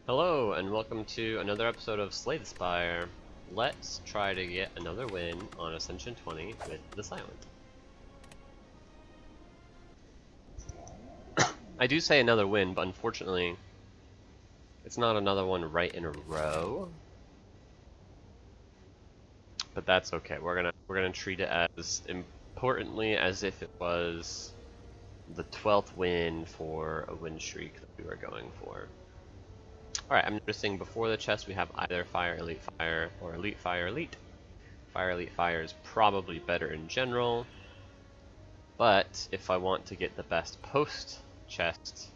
Hello, and welcome to another episode of Slay the Spire. Let's try to get another win on Ascension 20 with the Silent. I do say another win, but unfortunately, it's not another one right in a row. But that's okay. We're gonna treat it as importantly as if it was the 12th win for a win streak that we were going for. Alright, I'm noticing before the chest we have either Fire, Elite Fire, or Elite Fire, Elite. Fire, Elite Fire is probably better in general, but if I want to get the best post chest,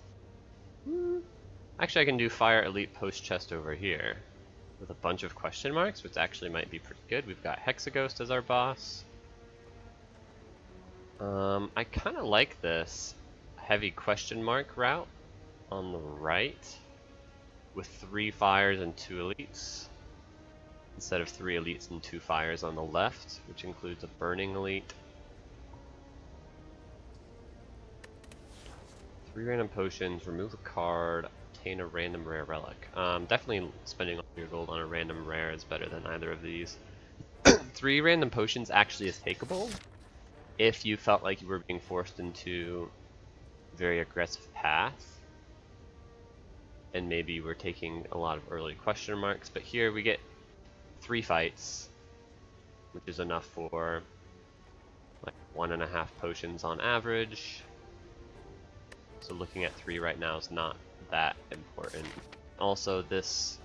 actually I can do Fire, Elite, post chest over here with a bunch of question marks, which actually might be pretty good. We've got Hexaghost as our boss. I kind of like this heavy question mark route on the right with 3 fires and 2 elites instead of 3 elites and 2 fires on the left, which includes a burning elite, 3 random potions, remove a card, obtain a random rare relic. Definitely spending all your gold on a random rare is better than either of these. 3 random potions actually is takeable if you felt like you were being forced into a very aggressive path and maybe you were taking a lot of early question marks, but here we get 3 fights, which is enough for like 1.5 potions on average. So looking at 3 right now is not that important. Also, this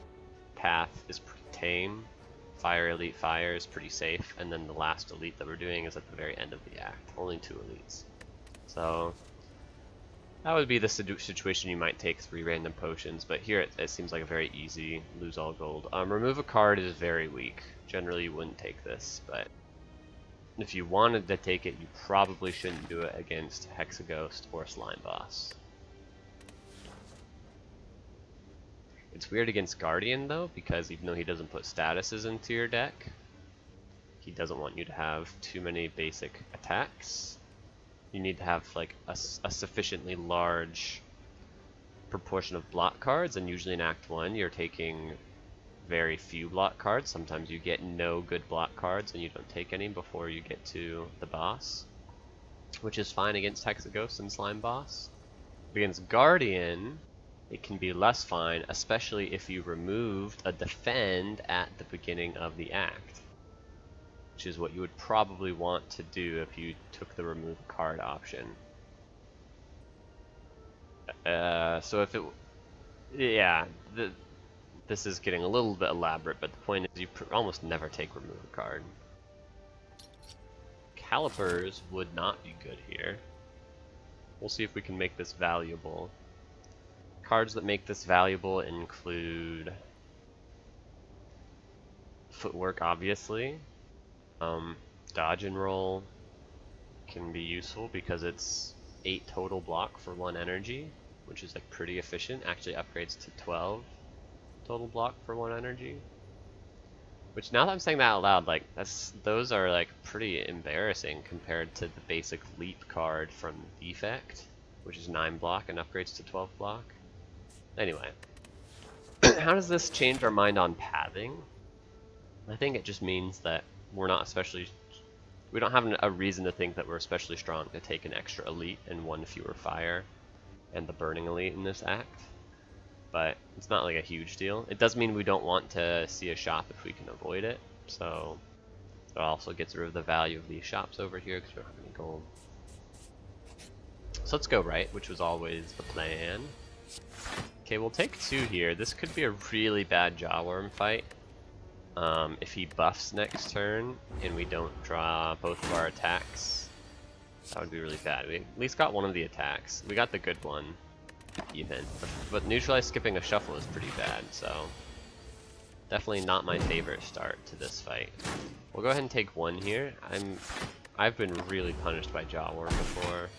path is pretty tame. Fire, Elite Fire is pretty safe, and then the last elite that we're doing is at the very end of the act. Only 2 elites. So that would be the situation you might take 3 random potions, but here it seems like a very easy lose all gold. Remove a card is very weak. Generally you wouldn't take this, but if you wanted to take it, you probably shouldn't do it against Hexaghost or Slime Boss. It's weird against Guardian though, because even though he doesn't put statuses into your deck, he doesn't want you to have too many basic attacks. You need to have like a sufficiently large proportion of block cards, and usually in Act 1 you're taking very few block cards. Sometimes you get no good block cards and you don't take any before you get to the boss, which is fine against Hexaghost and Slime Boss. Against Guardian, it can be less fine, especially if you removed a defend at the beginning of the act, which is what you would probably want to do if you took the remove card option. So if it, yeah, this is getting a little bit elaborate, but the point is you almost never take remove a card. Calipers would not be good here. We'll see if we can make this valuable. Cards that make this valuable include Footwork, obviously. Dodge and Roll can be useful because it's 8 total block for 1 energy, which is like pretty efficient. Actually upgrades to 12 total block for 1 energy. Which, now that I'm saying that out loud, like those are like pretty embarrassing compared to the basic Leap card from Defect, which is 9 block and upgrades to 12 block. Anyway, how does this change our mind on pathing? I think it just means that we don't have a reason to think that we're especially strong to take an extra elite and 1 fewer fire and the burning elite in this act. But it's not like a huge deal. It does mean we don't want to see a shop if we can avoid it, so it also gets rid of the value of these shops over here because we don't have any gold. So let's go right, which was always the plan. Okay, we'll take 2 here. This could be a really bad Jawworm fight. If he buffs next turn and we don't draw both of our attacks, that would be really bad. We at least got one of the attacks. We got the good one, even. But neutralize skipping a shuffle is pretty bad, so definitely not my favorite start to this fight. We'll go ahead and take 1 here. I've been really punished by Jawworm before.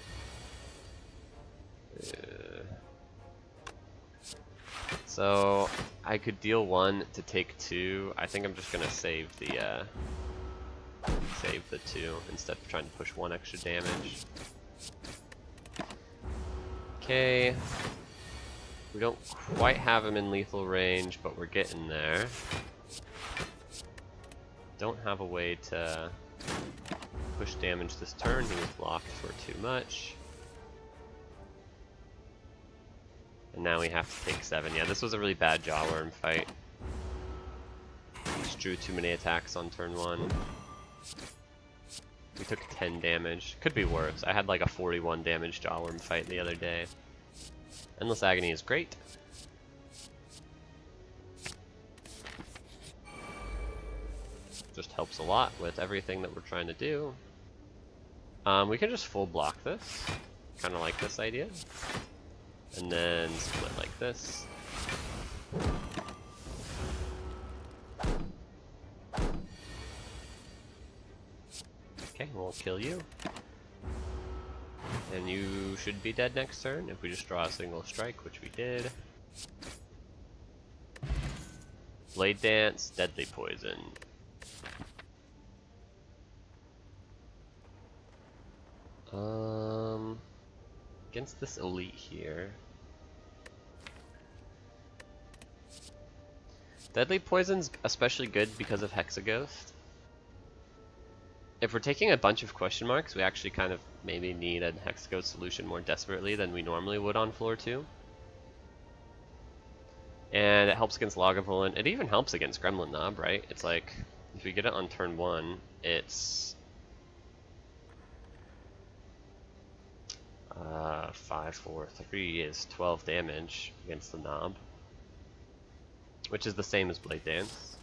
So I could deal 1 to take 2. I think I'm just gonna save the 2 instead of trying to push 1 extra damage. Okay. We don't quite have him in lethal range, but we're getting there. Don't have a way to push damage this turn. He was blocked for too much. And now we have to take 7. Yeah, this was a really bad Jawworm fight. Just drew too many attacks on turn 1. We took 10 damage. Could be worse. I had like a 41 damage Jawworm fight the other day. Endless Agony is great. Just helps a lot with everything that we're trying to do. We can just full block this. Kind of like this idea. And then split like this. Okay, we'll kill you. And you should be dead next turn if we just draw a single strike, which we did. Blade Dance, Deadly Poison. Against this elite here. Deadly Poison's especially good because of Hexaghost. If we're taking a bunch of question marks, we actually kind of maybe need a Hexaghost solution more desperately than we normally would on floor 2. And it helps against Lagavulin. It even helps against Gremlin Knob, right? It's like, if we get it on turn 1, it's 5, 4, 3 is 12 damage against the Knob, which is the same as Blade Dance.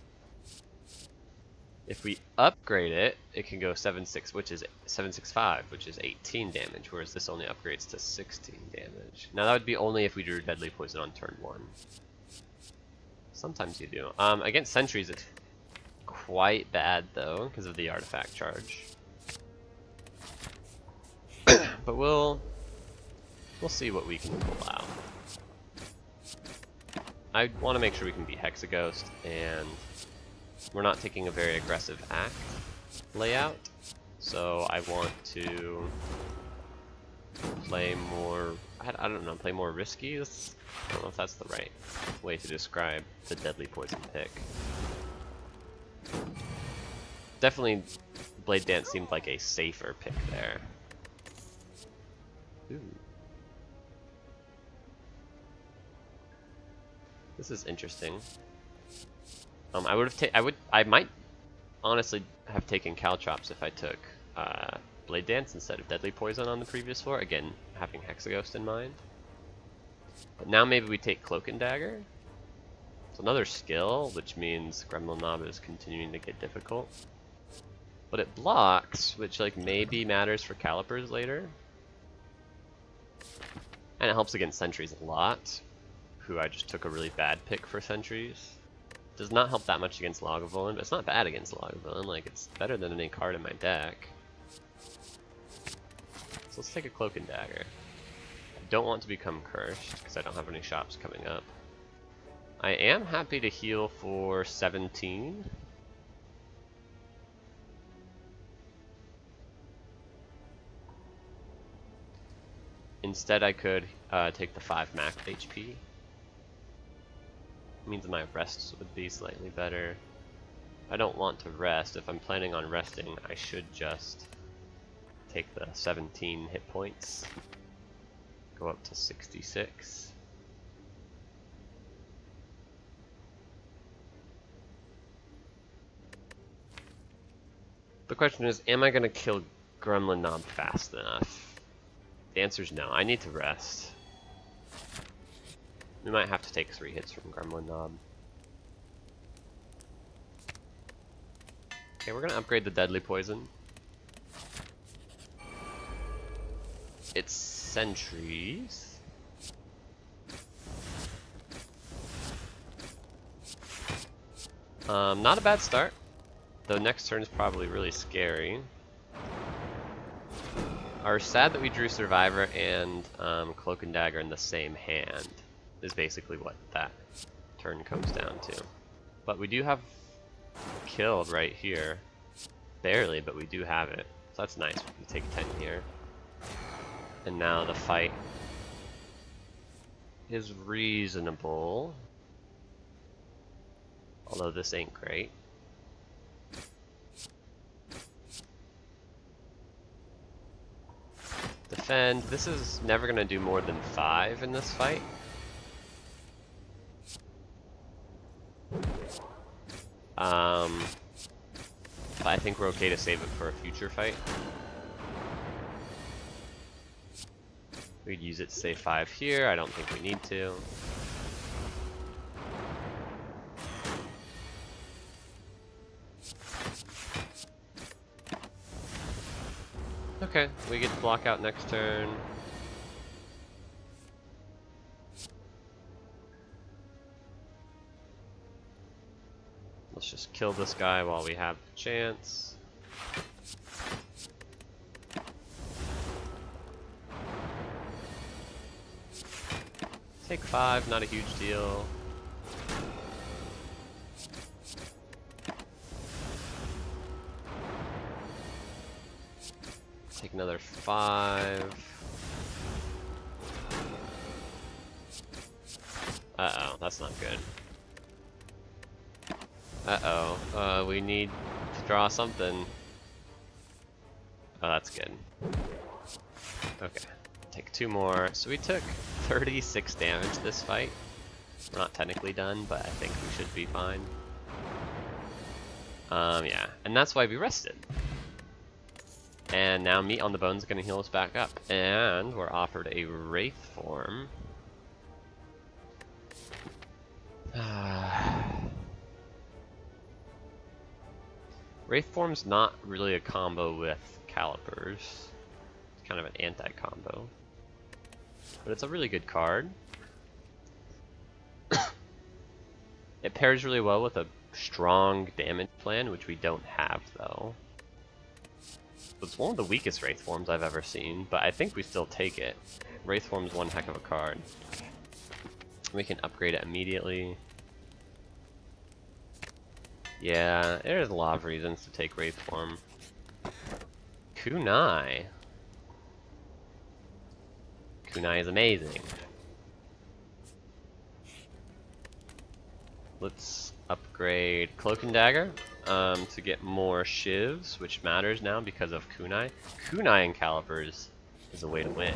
If we upgrade it, it can go 7/6, which is 7/6/5, which is 18 damage, whereas this only upgrades to 16 damage. Now that would be only if we drew Deadly Poison on turn 1. Sometimes you do. Against Sentries, it's quite bad though, because of the artifact charge. But we'll see what we can pull out. I want to make sure we can beat Hexaghost, and we're not taking a very aggressive act layout, so I want to play more, I don't know, play more risky? I don't know if that's the right way to describe the Deadly Poison pick. Definitely Blade Dance seemed like a safer pick there. Ooh. This is interesting. I might honestly have taken Caltrops if I took Blade Dance instead of Deadly Poison on the previous floor. Again, having Hexaghost in mind. But now maybe we take Cloak and Dagger. It's another skill, which means Gremlin Knob is continuing to get difficult. But it blocks, which like maybe matters for Calipers later. And it helps against Sentries a lot, who I just took a really bad pick for Sentries. Does not help that much against Lagavulin, but it's not bad against Lagavulin. Like, it's better than any card in my deck. So let's take a Cloak and Dagger. I don't want to become cursed, because I don't have any shops coming up. I am happy to heal for 17. Instead I could take the 5 max HP. Means my rests would be slightly better. I don't want to rest. If I'm planning on resting, I should just take the 17 hit points. Go up to 66. The question is, am I going to kill Gremlin Knob fast enough? The answer is no. I need to rest. We might have to take 3 hits from Gremlin Knob. Okay, we're gonna upgrade the Deadly Poison. It's Sentries. Not a bad start. Though next turn is probably really scary. Are sad that we drew Survivor and Cloak and Dagger in the same hand. Is basically what that turn comes down to. But we do have killed right here. Barely, but we do have it. So that's nice. We can take 10 here. And now the fight is reasonable. Although this ain't great. Defend. This is never going to do more than 5 in this fight. But I think we're okay to save it for a future fight. We'd use it to save 5 here. I don't think we need to. Okay, we get to block out next turn. Let's just kill this guy while we have the chance. Take 5, not a huge deal. Take another 5. Uh-oh, that's not good. Uh-oh, we need to draw something. Oh, that's good. Okay, take 2 more. So we took 36 damage this fight. We're not technically done, but I think we should be fine. Yeah, and that's why we rested. And now Meat on the Bone is going to heal us back up. And we're offered a Wraith form. Wraith form's not really a combo with Calipers. It's kind of an anti-combo. But it's a really good card. It pairs really well with a strong damage plan, which we don't have though. It's one of the weakest Wraith forms I've ever seen, but I think we still take it. Wraith form's one heck of a card. We can upgrade it immediately. Yeah, there's a lot of reasons to take Wraith form. Kunai. Kunai is amazing. Let's upgrade Cloak and Dagger to get more shivs, which matters now because of Kunai. Kunai and Calipers is a way to win.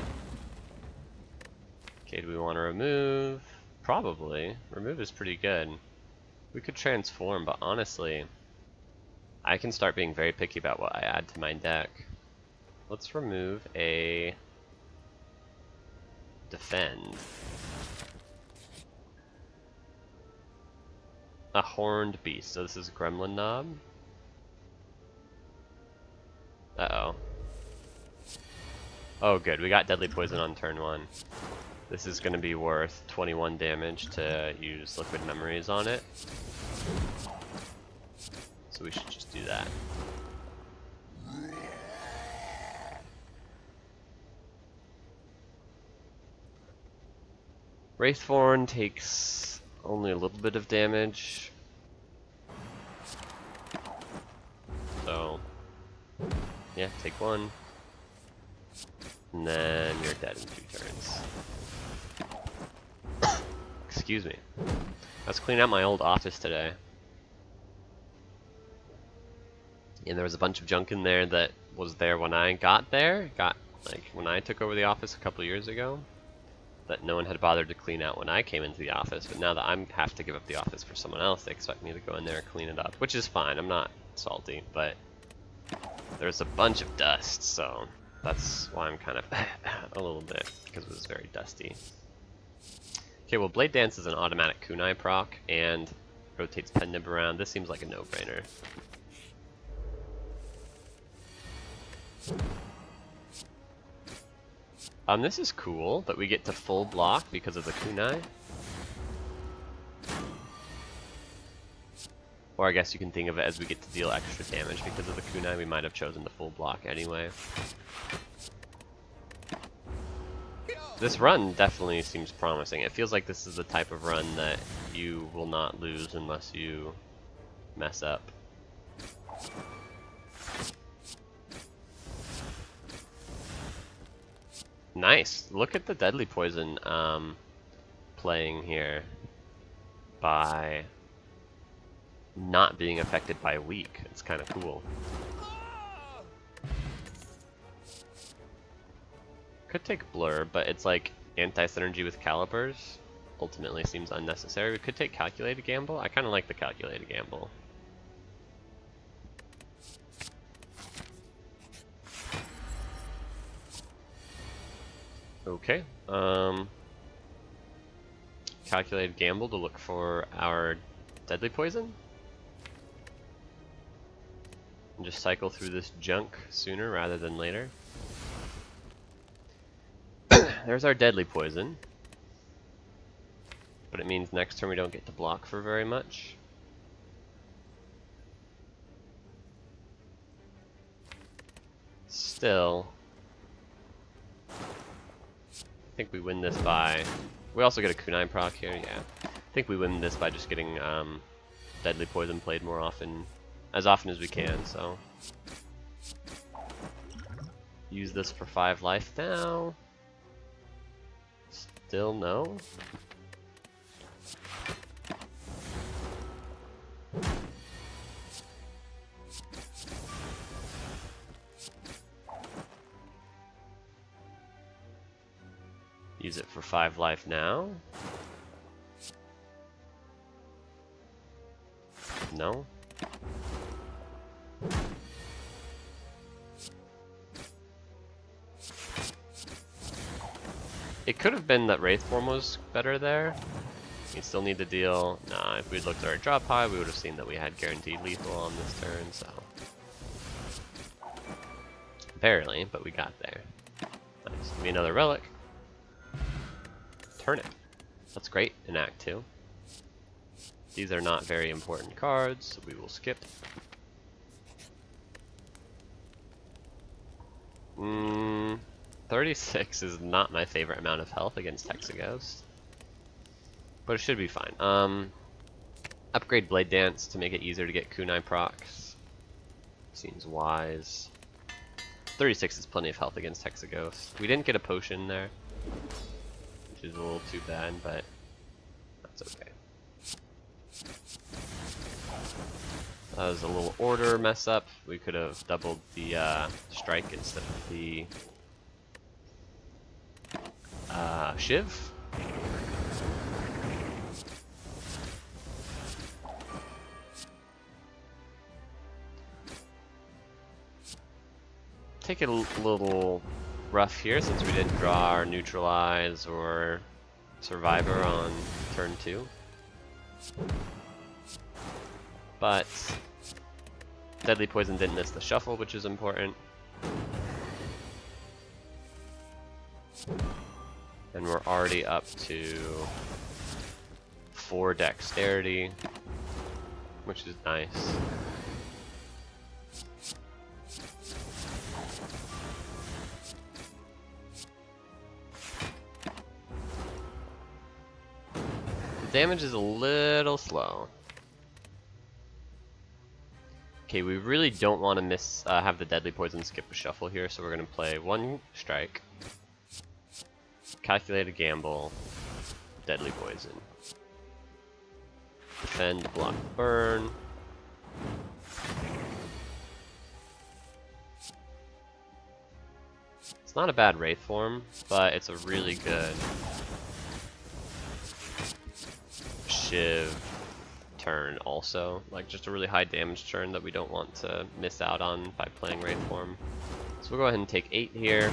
Okay, do we want to remove? Probably. Remove is pretty good. We could transform, but honestly, I can start being very picky about what I add to my deck. Let's remove a defend. A horned beast. So this is Gremlin Knob. Uh-oh. Oh good, we got deadly poison on turn 1. This is gonna be worth 21 damage to use liquid memories on it. So we should just do that. Wraithborn takes only a little bit of damage. So, yeah, take 1. And then you're dead in 2 turns. Excuse me. I was cleaning out my old office today. And there was a bunch of junk in there that was there when I got there. Like when I took over the office a couple years ago. That no one had bothered to clean out when I came into the office. But now that I have to give up the office for someone else, they expect me to go in there and clean it up. Which is fine, I'm not salty. But there's a bunch of dust, so that's why I'm kind of a little bit. Because it was very dusty. Okay, well Blade Dance is an automatic kunai proc and rotates Pen Nib around. This seems like a no-brainer. This is cool that we get to full block because of the kunai. Or I guess you can think of it as we get to deal extra damage because of the kunai. We might have chosen the full block anyway. This run definitely seems promising. It feels like this is the type of run that you will not lose unless you mess up. Nice. Look at the deadly poison. playing here by not being affected by weak. It's kind of cool. Could take Blur, but it's like anti-synergy with Calipers. Ultimately seems unnecessary. We could take Calculated Gamble. I kind of like the Calculated Gamble. Okay. Calculated Gamble to look for our Deadly Poison. And just cycle through this junk sooner rather than later. There's our Deadly Poison. But it means next turn we don't get to block for very much. Still, I think we win this by... We also get a Kunai proc here, yeah. I think we win this by just getting Deadly Poison played more often, as often as we can, so... Use this for 5 life now. Still no. Use it for 5 life now. No. It could have been that Wraith Form was better there. We still need to deal... Nah, if we'd looked at our drop high, we would have seen that we had guaranteed lethal on this turn, so... Barely, but we got there. Nice. Give me another relic. Turn it. That's great in Act 2. These are not very important cards, so we will skip. 36 is not my favorite amount of health against Hexaghost, but it should be fine. Upgrade Blade Dance to make it easier to get Kunai procs. Seems wise. 36 is plenty of health against Hexaghost. We didn't get a potion there, which is a little too bad, but that's okay. That was a little order mess up. We could have doubled the strike instead of the Shiv. Take it a little rough here since we didn't draw our Neutralize or Survivor on turn 2. But Deadly Poison didn't miss the shuffle, which is important. And we're already up to 4 dexterity, which is nice. The damage is a little slow. Okay, we really don't want to have the Deadly Poison skip a shuffle here, so we're going to play 1 strike, Calculated Gamble, Deadly Poison. Defend, block, burn. It's not a bad Wraith form, but it's a really good Shiv turn also. Like, just a really high damage turn that we don't want to miss out on by playing Wraith form. So we'll go ahead and take 8 here.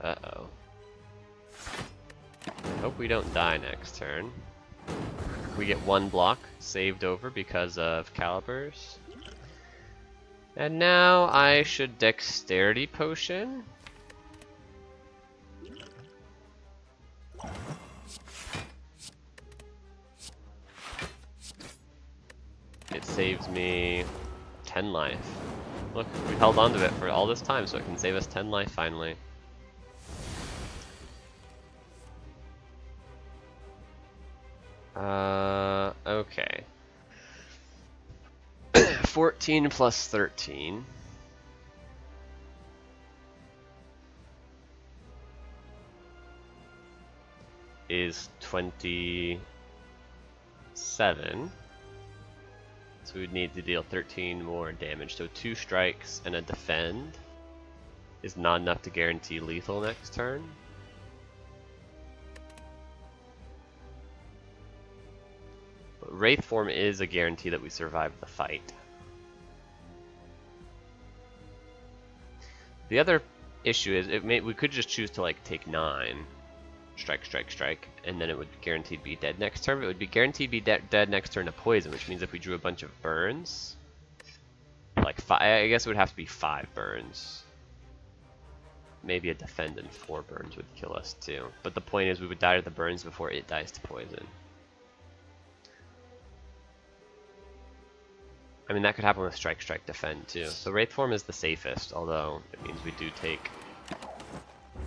Uh-oh. Hope we don't die next turn. We get 1 block saved over because of Calipers. And now I should Dexterity Potion. It saves me 10 life. Look, we held on to it for all this time, so it can save us 10 life finally. Okay. 14 plus 13 is 27. So we'd need to deal 13 more damage. So 2 strikes and a defend is not enough to guarantee lethal next turn. But Wraith form is a guarantee that we survive the fight. The other issue is we could just choose to like take 9, strike, strike, strike, and then it would guaranteed be dead next turn. But it would be guaranteed be dead next turn to poison, which means if we drew a bunch of burns, like 5, I guess it would have to be 5 burns. Maybe a defend and 4 burns would kill us too. But the point is we would die to the burns before it dies to poison. I mean, that could happen with strike, strike, defend too. So Wraith form is the safest, although it means we do take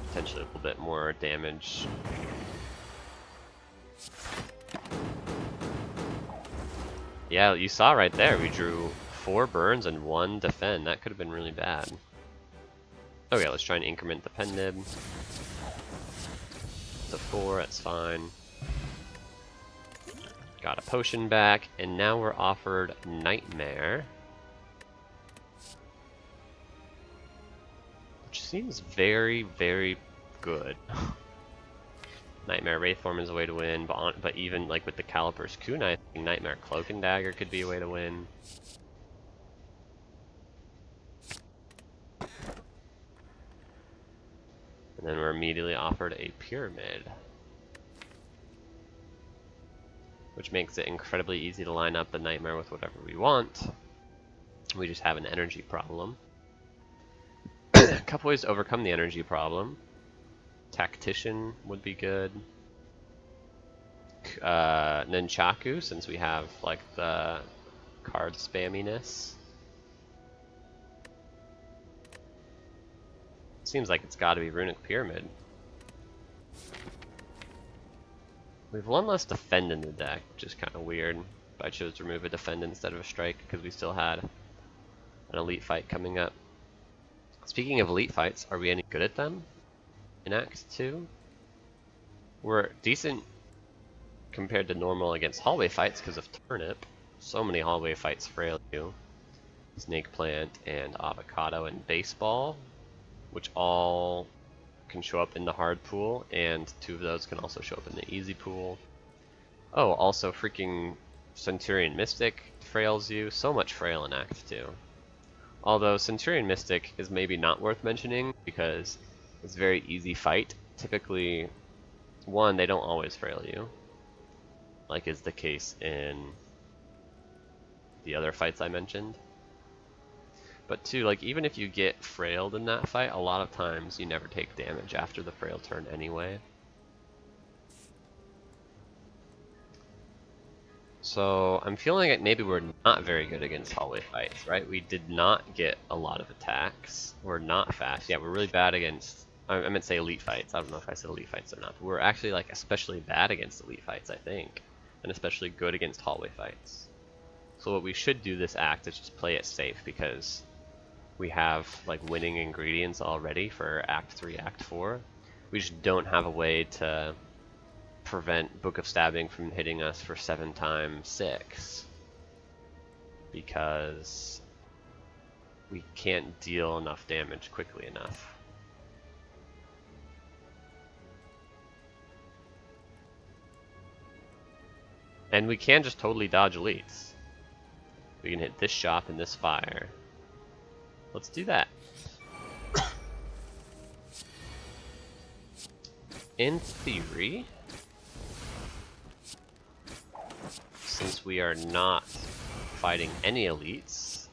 potentially a little bit more damage. Yeah, you saw right there, we drew 4 burns and 1 defend. That could have been really bad. Okay, let's try and increment the pen nib to 4, that's fine. Got a potion back, and now we're offered Nightmare. Which seems very, very good. Nightmare Wraith form is a way to win, but even like with the Caliper's Kunai, I think Nightmare Cloak and Dagger could be a way to win. And then we're immediately offered a Pyramid, which makes it incredibly easy to line up the Nightmare with whatever we want. We just have an energy problem. A couple ways to overcome the energy problem. Tactician would be good. Nunchaku, since we have like the card spamminess. Seems like it's gotta be Runic Pyramid. We have one less defend in the deck, which is kind of weird. But I chose to remove a defend instead of a strike because we still had an elite fight coming up. Speaking of elite fights, are we any good at them in Act 2? We're decent compared to normal against hallway fights because of Turnip. So many hallway fights frail you. Snake Plant and Avocado and Baseball, which all can show up in the hard pool, and 2 of those can also show up in the easy pool. Oh, also freaking Centurion Mystic frails you. So much frail in Act 2. Although Centurion Mystic is maybe not worth mentioning because it's a very easy fight. Typically, 1, they don't always frail you, like is the case in the other fights I mentioned. But 2, like even if you get frailed in that fight, a lot of times you never take damage after the frail turn anyway. So I'm feeling like maybe we're not very good against hallway fights, right? We did not get a lot of attacks. We're not fast. Yeah, we're really bad against, I meant to say elite fights. I don't know if I said elite fights or not, but we're actually like especially bad against elite fights, I think. And especially good against hallway fights. So what we should do this act is just play it safe because we have like winning ingredients already for Act 3, Act 4. We just don't have a way to prevent Book of Stabbing from hitting us for 7 times 6 because we can't deal enough damage quickly enough. And we can just totally dodge elites. We can hit this shop and this fire. Let's do that. In theory, since we are not fighting any elites,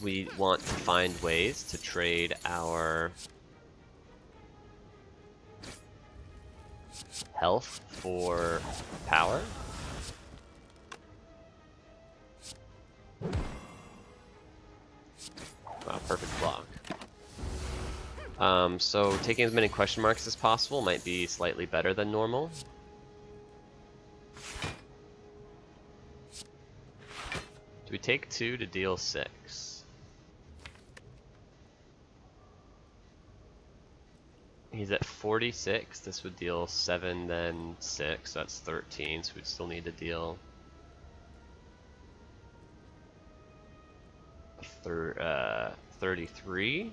we want to find ways to trade our health for power. Wow, perfect block. So taking as many question marks as possible might be slightly better than normal. Do we take 2 to deal 6? He's at 46. This would deal 7, then 6. So that's 13. So we'd still need to deal 33.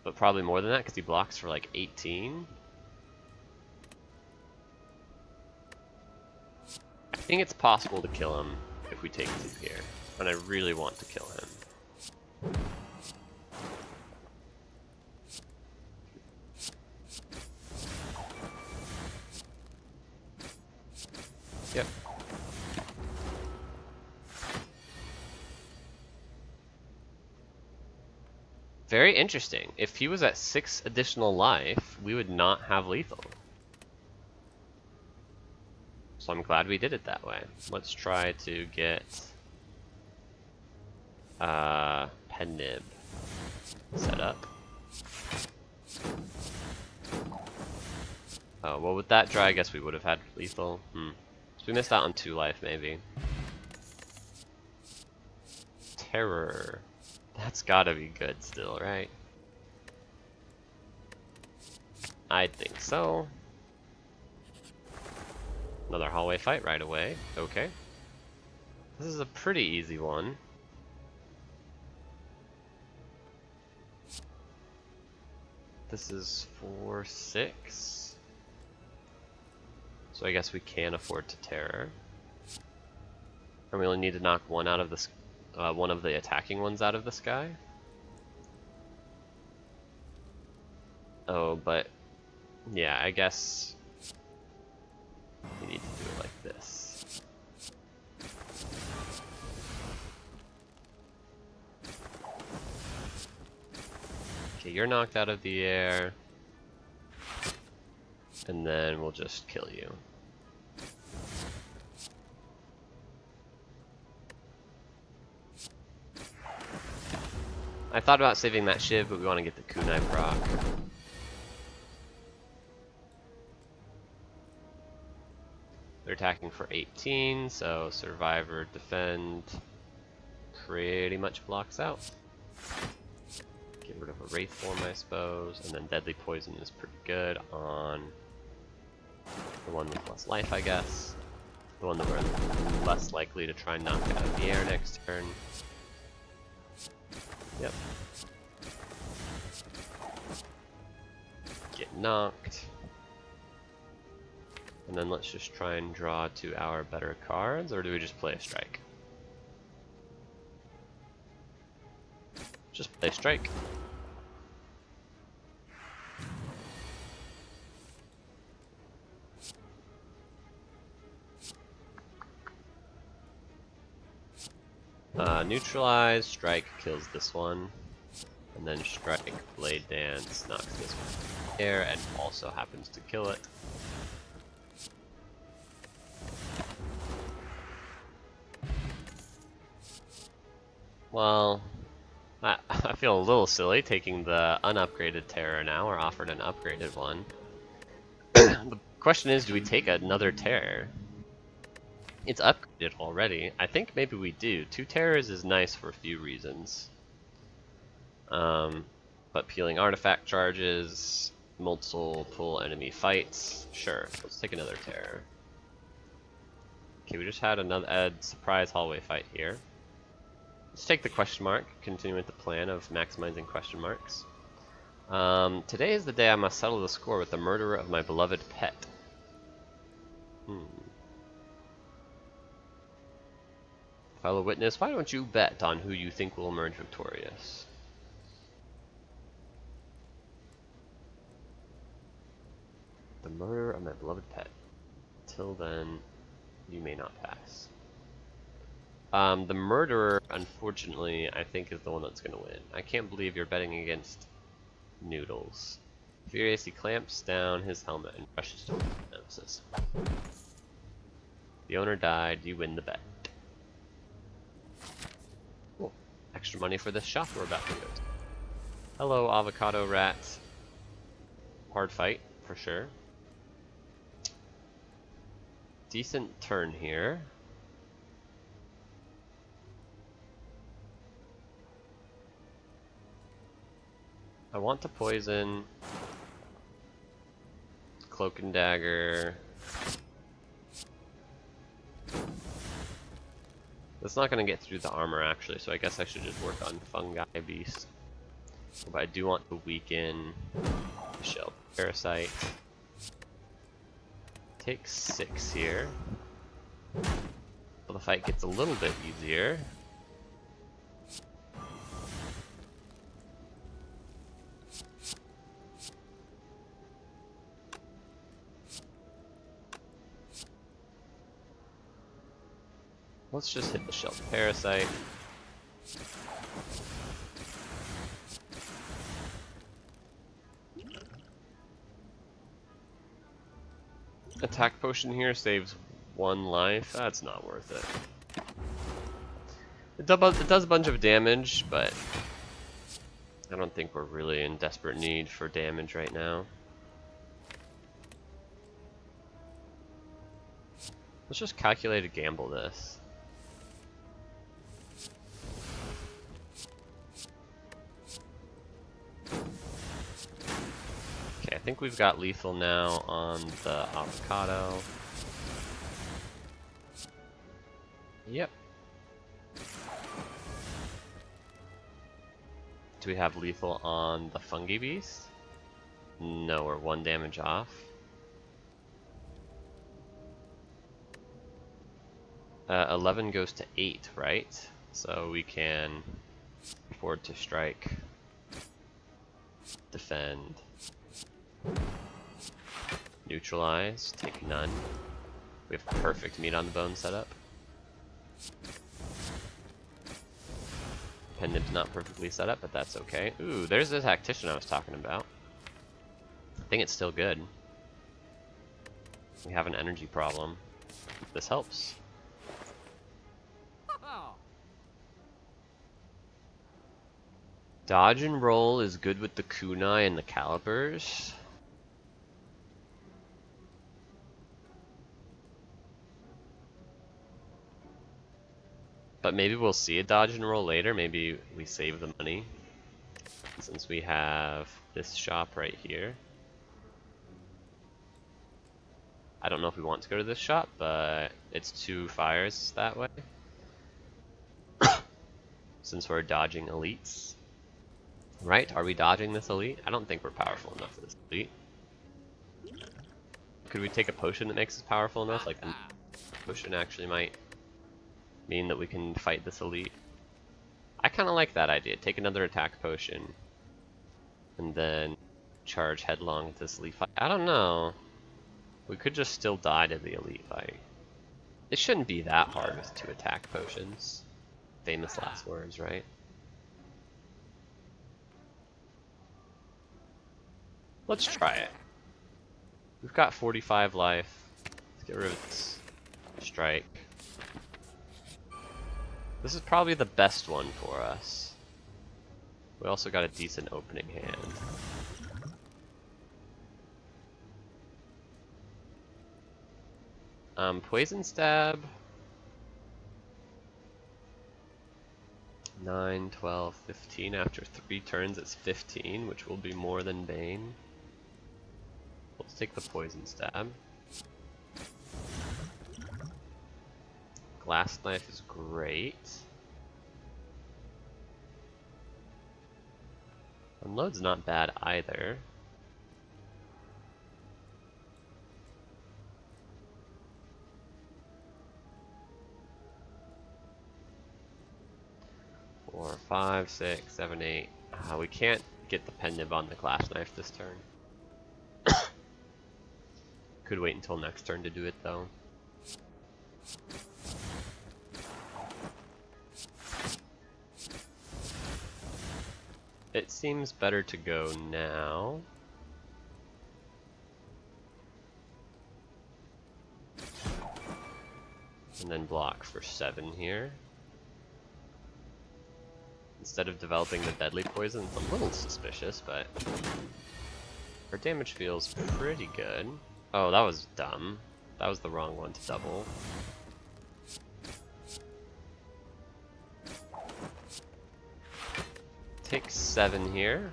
But probably more than that because he blocks for like 18. I think it's possible to kill him if we take 2 here. And I really want to kill him. Yep. Very interesting. If he was at 6 additional life, we would not have lethal. So I'm glad we did it that way. Let's try to get Pen Nib set up. Oh, well with that draw I guess we would have had lethal. So we missed out on 2 life maybe. Terror. That's gotta be good still, right? I think so. Another hallway fight right away. Okay. This is a pretty easy one. This is 4-6. So I guess we can afford to terror. And we only need to knock one out of the one of the attacking ones out of the sky. Oh, but yeah, I guess we need to do it like this. Okay, you're knocked out of the air. And then we'll just kill you. I thought about saving that Shiv, but we want to get the kunai proc. They're attacking for 18, so Survivor, Defend pretty much blocks out. Get rid of a Wraith form, I suppose, and then Deadly Poison is pretty good on the one with less life, I guess. The one that we're less likely to try and knock out of the air next turn. Yep. Get knocked. And then let's just try and draw to our better cards, or do we just play a strike? Just play strike. Neutralize, strike kills this one, and then strike, blade dance knocks this one in the air and also happens to kill it. Well, I feel a little silly taking the unupgraded terror now, or offered an upgraded one. The question is, do we take another terror? It's upgraded already. I think maybe we do. 2 terrors is nice for a few reasons. But peeling artifact charges, multiple enemy fights. Sure, let's take another terror. Okay, we just had another surprise hallway fight here. Let's take the question mark, continue with the plan of maximizing question marks. Today is the day I must settle the score with the murderer of my beloved pet. Fellow witness, why don't you bet on who you think will emerge victorious? The murderer of my beloved pet. Till then, you may not pass. The murderer, unfortunately, I think is the one that's going to win. I can't believe you're betting against Noodles. Furious, he clamps down his helmet and rushes to Nemesis. The owner died, you win the bet. Cool. Extra money for this shop we're about to go to. Hello, avocado rat. Hard fight, for sure. Decent turn here. I want to poison. Cloak and dagger. That's not going to get through the armor actually, so I guess I should just work on fungi beast. But I do want to weaken the shell parasite. Take 6 here. So the fight gets a little bit easier. Let's just hit the shell parasite. Attack potion here saves 1 life. That's not worth it. It does a bunch of damage, but I don't think we're really in desperate need for damage right now. Let's just calculate a gamble this. Okay, I think we've got lethal now on the avocado. Yep. Do we have lethal on the fungi beast? No, we're 1 damage off. 11 goes to 8, right? So we can afford to strike, defend, neutralize, take none. We have perfect meat on the bone setup. Pendant's not perfectly set up, but that's okay. Ooh, there's the tactician I was talking about. I think it's still good. We have an energy problem. This helps. Dodge and roll is good with the kunai and the calipers. But maybe we'll see a dodge and roll later. Maybe we save the money since we have this shop right here. I don't know if we want to go to this shop, but it's 2 fires that way. Since we're dodging elites. Right? Are we dodging this elite? I don't think we're powerful enough for this elite. Could we take a potion that makes us powerful enough? Like, a potion actually might mean that we can fight this elite. I kind of like that idea. Take another attack potion and then charge headlong at this elite fight. I don't know. We could just still die to the elite fight. It shouldn't be that hard with 2 attack potions. Famous last words, right? Let's try it. We've got 45 life. Let's get rid of this strike. This is probably the best one for us. We also got a decent opening hand. Poison stab. 9, 12, 15. After 3 turns it's 15, which will be more than Bane. Let's take the poison stab. Glass knife is great. Unload's not bad either. Four, 5, 6, 7, 8. We can't get the pendant on the glass knife this turn. Could wait until next turn to do it though. It seems better to go now. And then block for 7 here. Instead of developing the deadly poison, it's a little suspicious, but our damage feels pretty good. Oh, that was dumb. That was the wrong one to double. Take 7 here.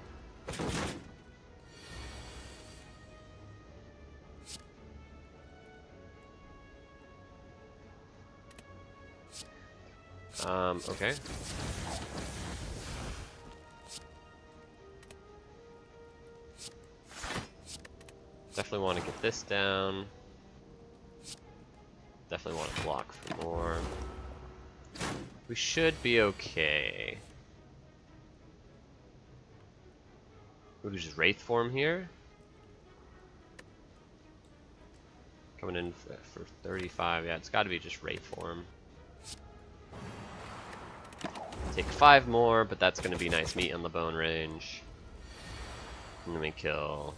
Okay. Definitely want to get this down. Definitely want to block for more. We should be okay. Ooh, just Wraith form here. Coming in for 35. Yeah, it's got to be just Wraith form. Take 5 more, but that's going to be nice meat on the bone range. And then we kill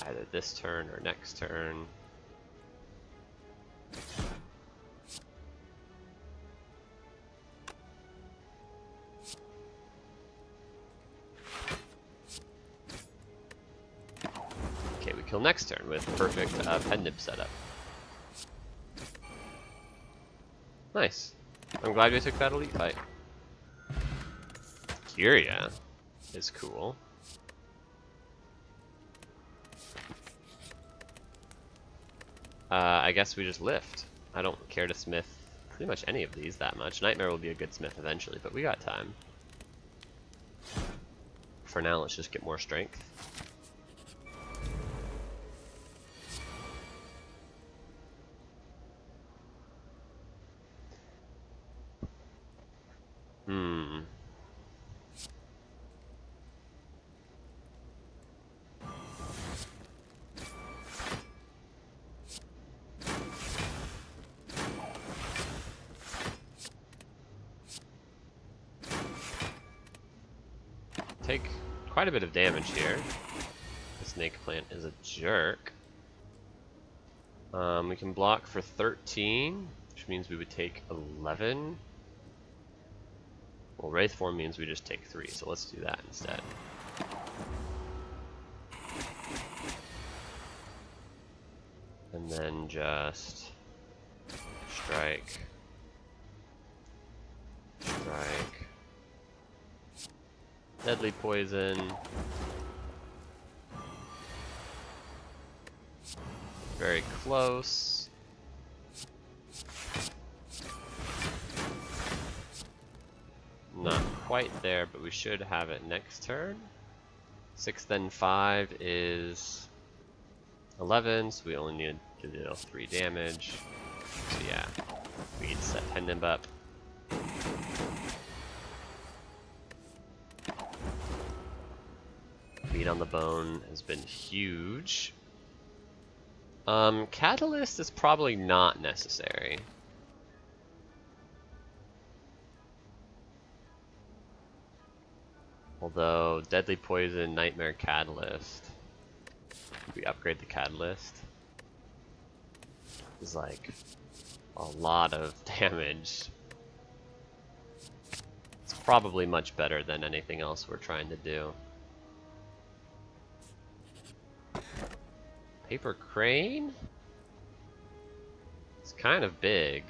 either this turn or next turn. Okay, we kill next turn with perfect Pendib setup. Nice. I'm glad we took that elite fight. Kyria is cool. I guess we just lift. I don't care to smith pretty much any of these that much. Nightmare will be a good smith eventually, but we got time. For now, let's just get more strength. Take quite a bit of damage here. The snake plant is a jerk. We can block for 13, which means we would take 11. Well, Wraith form means we just take 3, so let's do that instead. And then just strike, strike, deadly poison, very close. Not quite there, but we should have it next turn. 6 then 5 is 11, so we only need to deal 3 damage. So yeah, we need to set Pendib up. Meat on the bone has been huge. Catalyst is probably not necessary. Although, Deadly Poison, Nightmare, Catalyst. If we upgrade the Catalyst, is like a lot of damage. It's probably much better than anything else we're trying to do. Paper Crane? It's kind of big.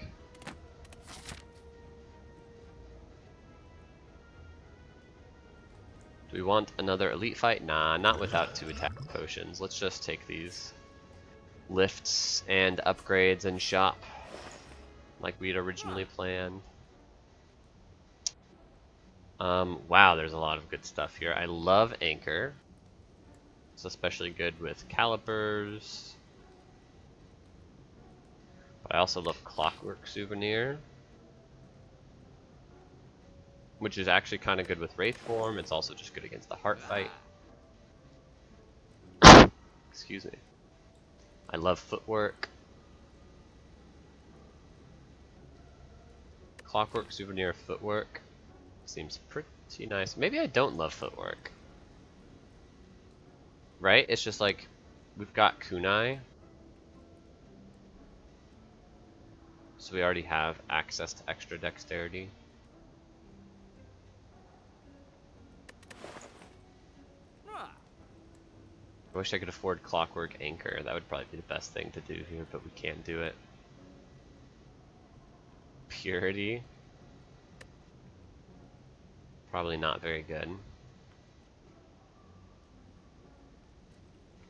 Do we want another elite fight? Nah, not without 2 attack potions. Let's just take these lifts and upgrades and shop like we'd originally planned. Wow, there's a lot of good stuff here. I love Anchor. It's especially good with calipers. But I also love Clockwork Souvenir, which is actually kind of good with Wraith form. It's also just good against the Heart Fight. Excuse me. I love Footwork. Clockwork Souvenir Footwork seems pretty nice. Maybe I don't love Footwork. Right? It's just like, we've got Kunai. So we already have access to extra dexterity. I wish I could afford Clockwork Anchor. That would probably be the best thing to do here, but we can't do it. Purity. Probably not very good.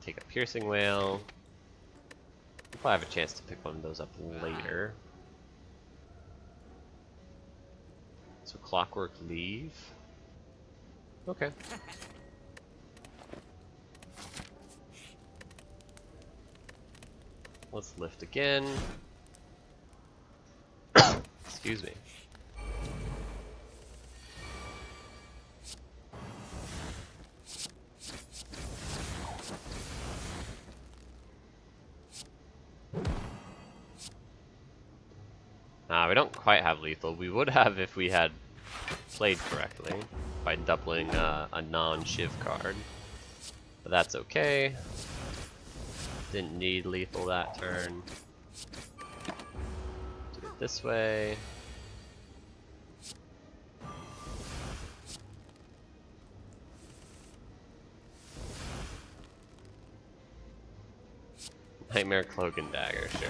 Take a Piercing Whale. We'll probably have a chance to pick one of those up later. So clockwork leave. Okay. Let's lift again. Excuse me. We don't quite have lethal. We would have if we had played correctly by doubling a non-shiv card. But that's okay. Didn't need lethal that turn. Do it this way. Nightmare Cloak and Dagger, sure.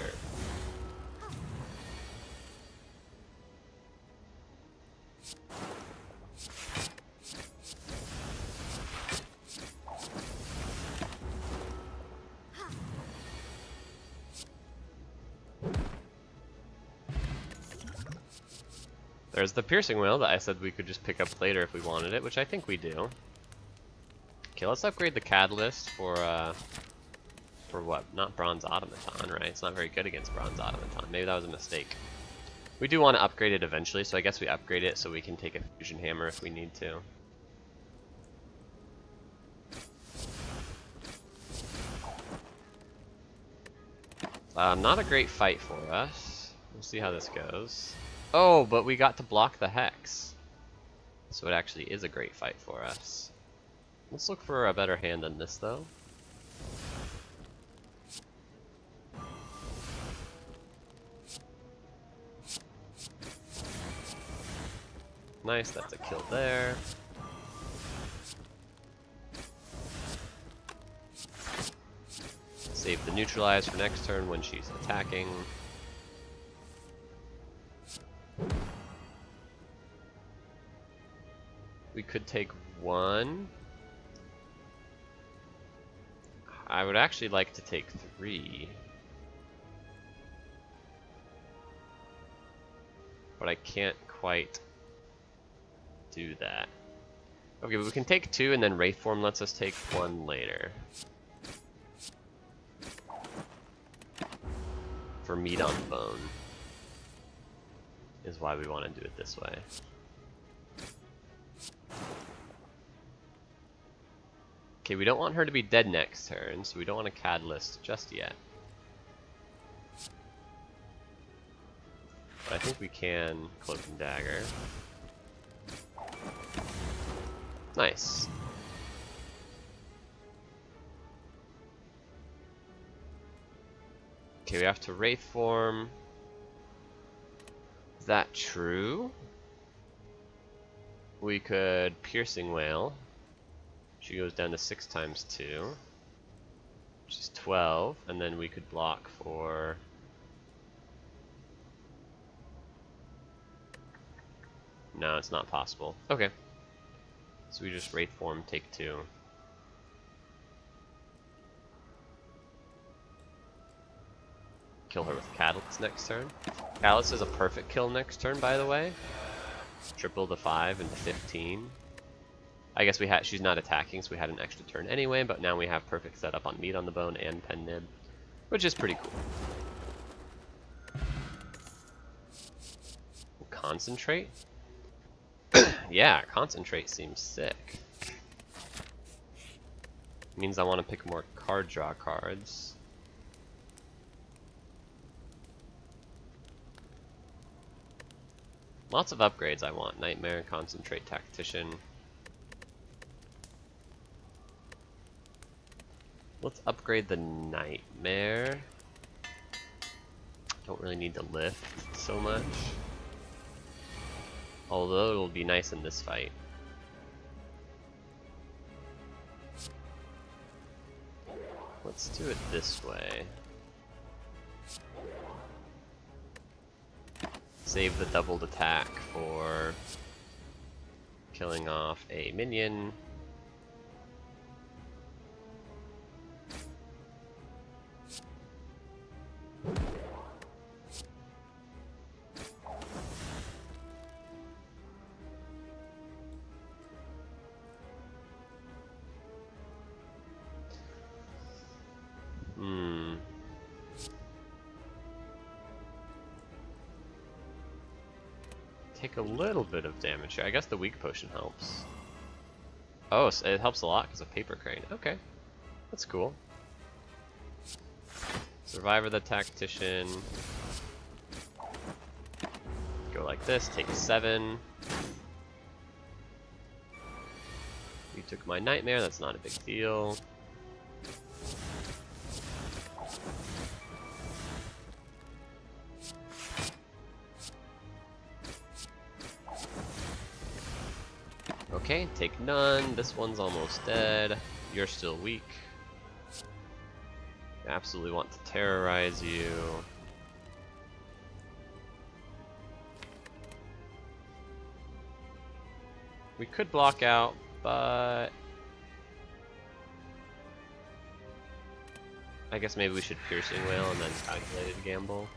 There's the Piercing Whale that I said we could just pick up later if we wanted it, which I think we do. Okay, let's upgrade the Catalyst for what? Not Bronze Automaton, right? It's not very good against Bronze Automaton. Maybe that was a mistake. We do want to upgrade it eventually, so I guess we upgrade it so we can take a Fusion Hammer if we need to. Not a great fight for us. We'll see how this goes. Oh, but we got to block the Hex. So it actually is a great fight for us. Let's look for a better hand than this, though. Nice, that's a kill there. Save the neutralize for next turn when she's attacking. We could take one. I would actually like to take 3. But I can't quite do that. Okay, but we can take 2 and then Wraith Form lets us take 1 later. For meat on bone. Is why we want to do it this way. Okay, we don't want her to be dead next turn, so we don't want a Catalyst just yet. But I think we can Cloak and Dagger. Nice. Okay, we have to Wraith Form. Is that true? We could Piercing Whale. She goes down to 6 times 2, which is 12, and then we could block for... No, it's not possible. Okay. So we just Wraith Form, take 2. Kill her with Catalyst next turn. Catalyst is a perfect kill next turn, by the way. Triple the 5 into 15. I guess she's not attacking, so we had an extra turn anyway, but now we have perfect setup on Meat on the Bone and Pen Nib, which is pretty cool. Concentrate? Yeah, Concentrate seems sick. Means I want to pick more card draw cards. Lots of upgrades I want. Nightmare, Concentrate, Tactician. Let's upgrade the Nightmare. Don't really need to lift so much. Although it'll be nice in this fight. Let's do it this way. Save the doubled attack for killing off a minion. take a little bit of damage here. I guess the weak potion helps. Oh, so it helps a lot because of Paper Crane. Okay, that's cool. Survivor the Tactician. Go like this, take 7. You took my Nightmare, that's not a big deal. Okay, take none. This one's almost dead. You're still weak. I absolutely want to terrorize you. We could block out, but I guess maybe we should Piercing Wail and then Calculated Gamble.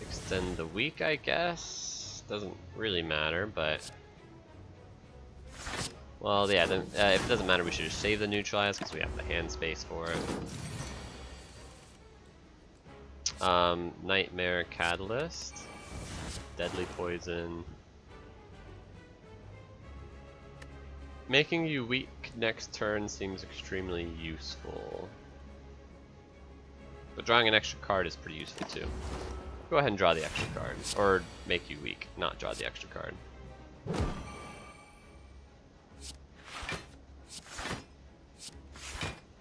Extend the weak, I guess. Doesn't really matter, but well, yeah. Then, if it doesn't matter, we should just save the neutralize because we have the hand space for it. Nightmare Catalyst, Deadly Poison. Making you weak next turn seems extremely useful. But drawing an extra card is pretty useful too. Go ahead and draw the extra card. Or make you weak, not draw the extra card.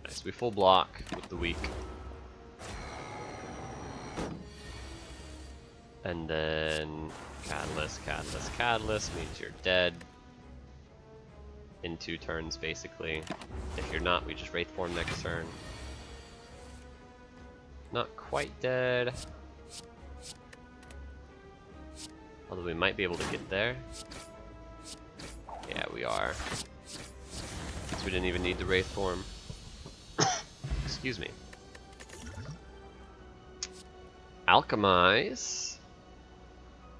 Nice, we full block with the weak. And then Catalyst, Catalyst, Catalyst means you're dead. In 2 turns, basically. If you're not, we just Wraith Form next turn. Not quite dead. Although we might be able to get there. Yeah, we are. Because we didn't even need the Wraith Form. Excuse me. Alchemize.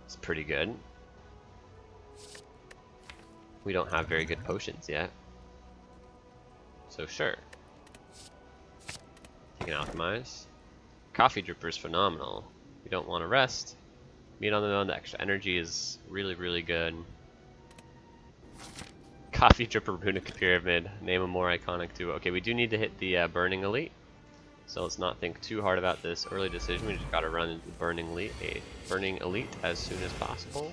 It's pretty good. We don't have very good potions yet. So sure. Take an Alchemize. Coffee Dripper is phenomenal. We don't want to rest. Meat on the Bone, the extra energy is really, really good. Coffee Dripper Runic Pyramid. Name a more iconic duo. Okay, we do need to hit the Burning Elite. So let's not think too hard about this early decision. We just gotta run into the Burning Elite as soon as possible.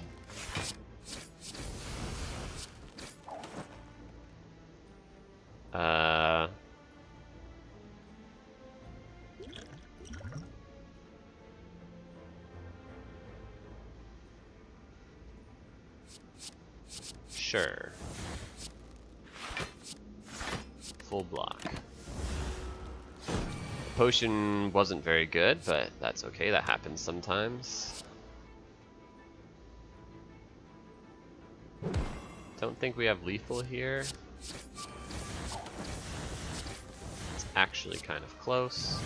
Sure. Full block. Potion wasn't very good, but that's okay, that happens sometimes. Don't think we have lethal here. It's actually kind of close.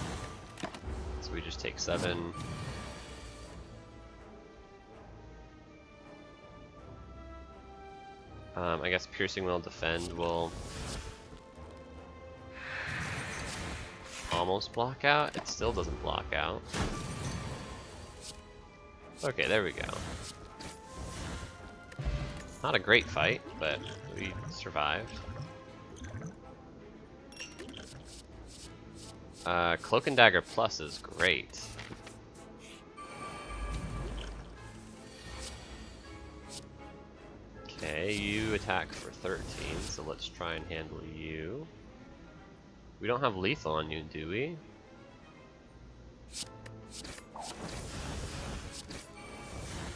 So we just take 7. I guess Piercing Will Defend will almost block out. It still doesn't block out. Okay, there we go. Not a great fight, but we survived. Cloak and Dagger Plus is great. Okay, you attack for 13, so let's try and handle you. We don't have lethal on you, do we?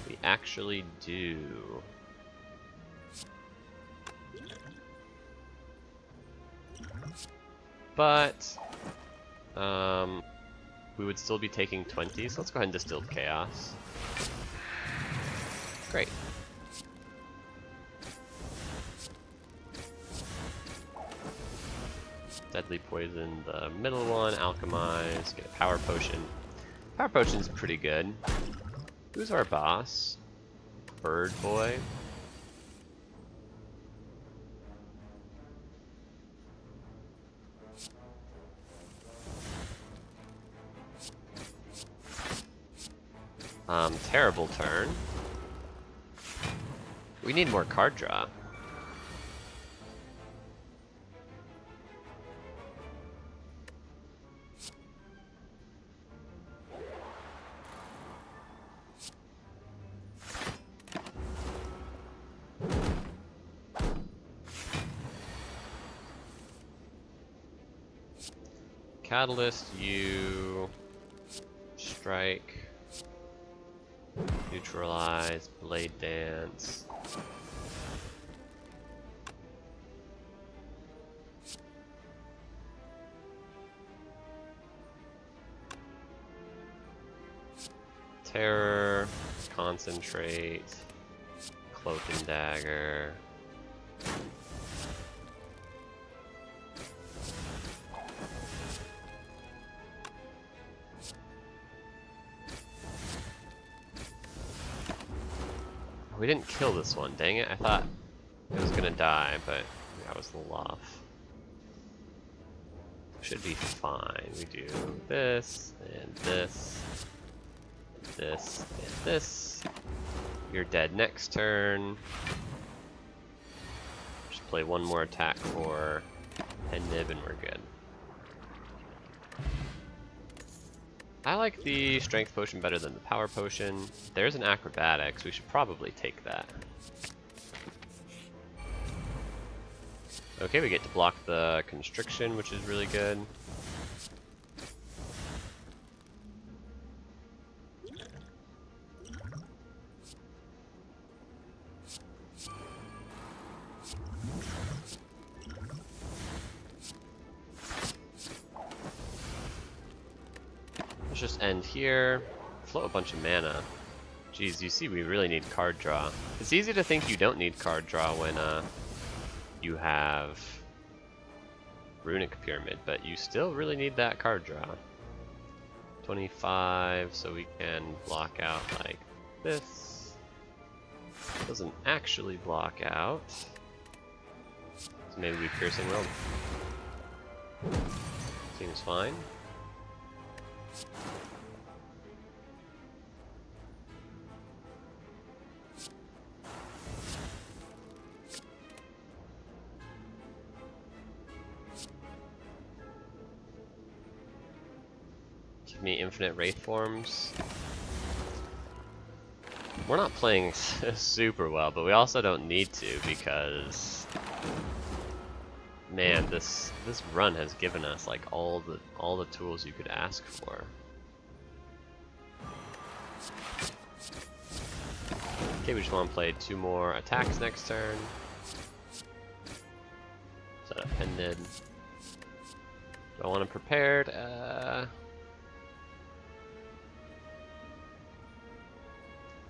We actually do. But we would still be taking 20, so let's go ahead and Distilled Chaos. Great. Deadly Poison the middle one, Alchemize, get a Power Potion. Power Potion's pretty good. Who's our boss? Bird Boy. Terrible turn. We need more card draw. Catalyst, you strike, neutralize, blade dance. Terror, concentrate, cloak and dagger. We didn't kill this one, dang it. I thought it was gonna die, but I was a little off. Should be fine. We do this, and this, this, and this. You're dead next turn. Just play one more attack for Pen Nib and we're good. I like the strength potion better than the power potion. There's an acrobatics, we should probably take that. Okay, we get to block the constriction, which is really good. Let's just end here. Float a bunch of mana. Geez, you see we really need card draw. It's easy to think you don't need card draw when you have Runic Pyramid, but you still really need that card draw. 25, so we can block out like this. Doesn't actually block out. So maybe we Piercing Will. Seems fine. Give me infinite Wraith forms. We're not playing super well, but we also don't need to because, man, this run has given us like all the tools you could ask for. Okay, we just want to play 2 more attacks next turn. Set up Pended. Do I want to prepared?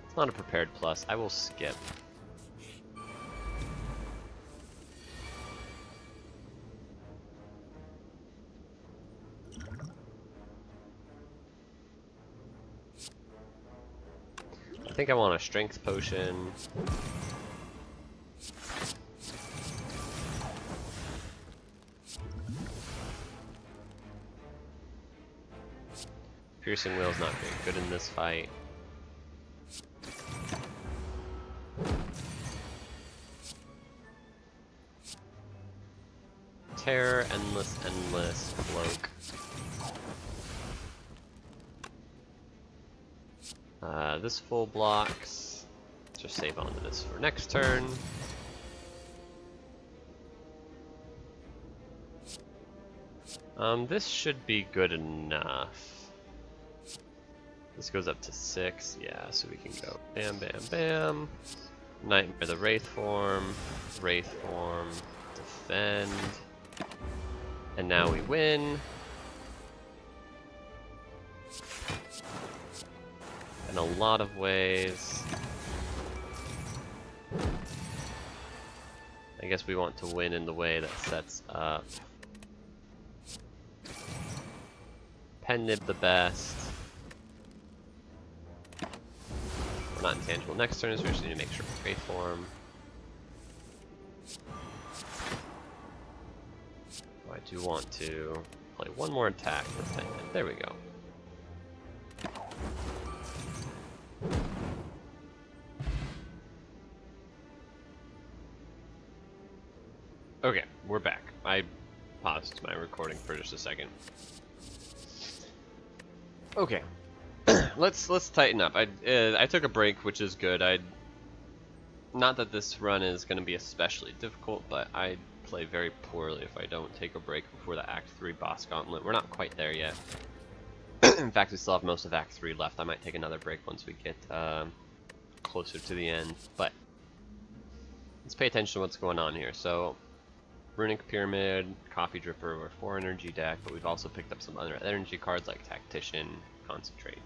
It's not a prepared plus. I will skip. I think I want a strength potion. Piercing Will's not very good in this fight. Terror, endless, cloak. This full blocks. Just save onto this for next turn. This should be good enough. This goes up to 6, yeah, so we can go bam, bam, bam. Nightmare the Wraith form, defend. And now we win. In a lot of ways. I guess we want to win in the way that sets up Pen Nib the best. We're not intangible next turn, so we just need to make sure we Wraith form. I do want to play one more attack for Pen Nib. There we go. Okay, we're back. I paused my recording for just a second. Okay, let's tighten up. I took a break, which is good. Not that this run is going to be especially difficult, but I play very poorly if I don't take a break before the Act 3 boss gauntlet. We're not quite there yet. In fact, we still have most of Act 3 left. I might take another break once we get closer to the end, but let's pay attention to what's going on here. So, Runic Pyramid, Coffee Dripper, we're 4 energy deck, but we've also picked up some other energy cards like Tactician, Concentrate.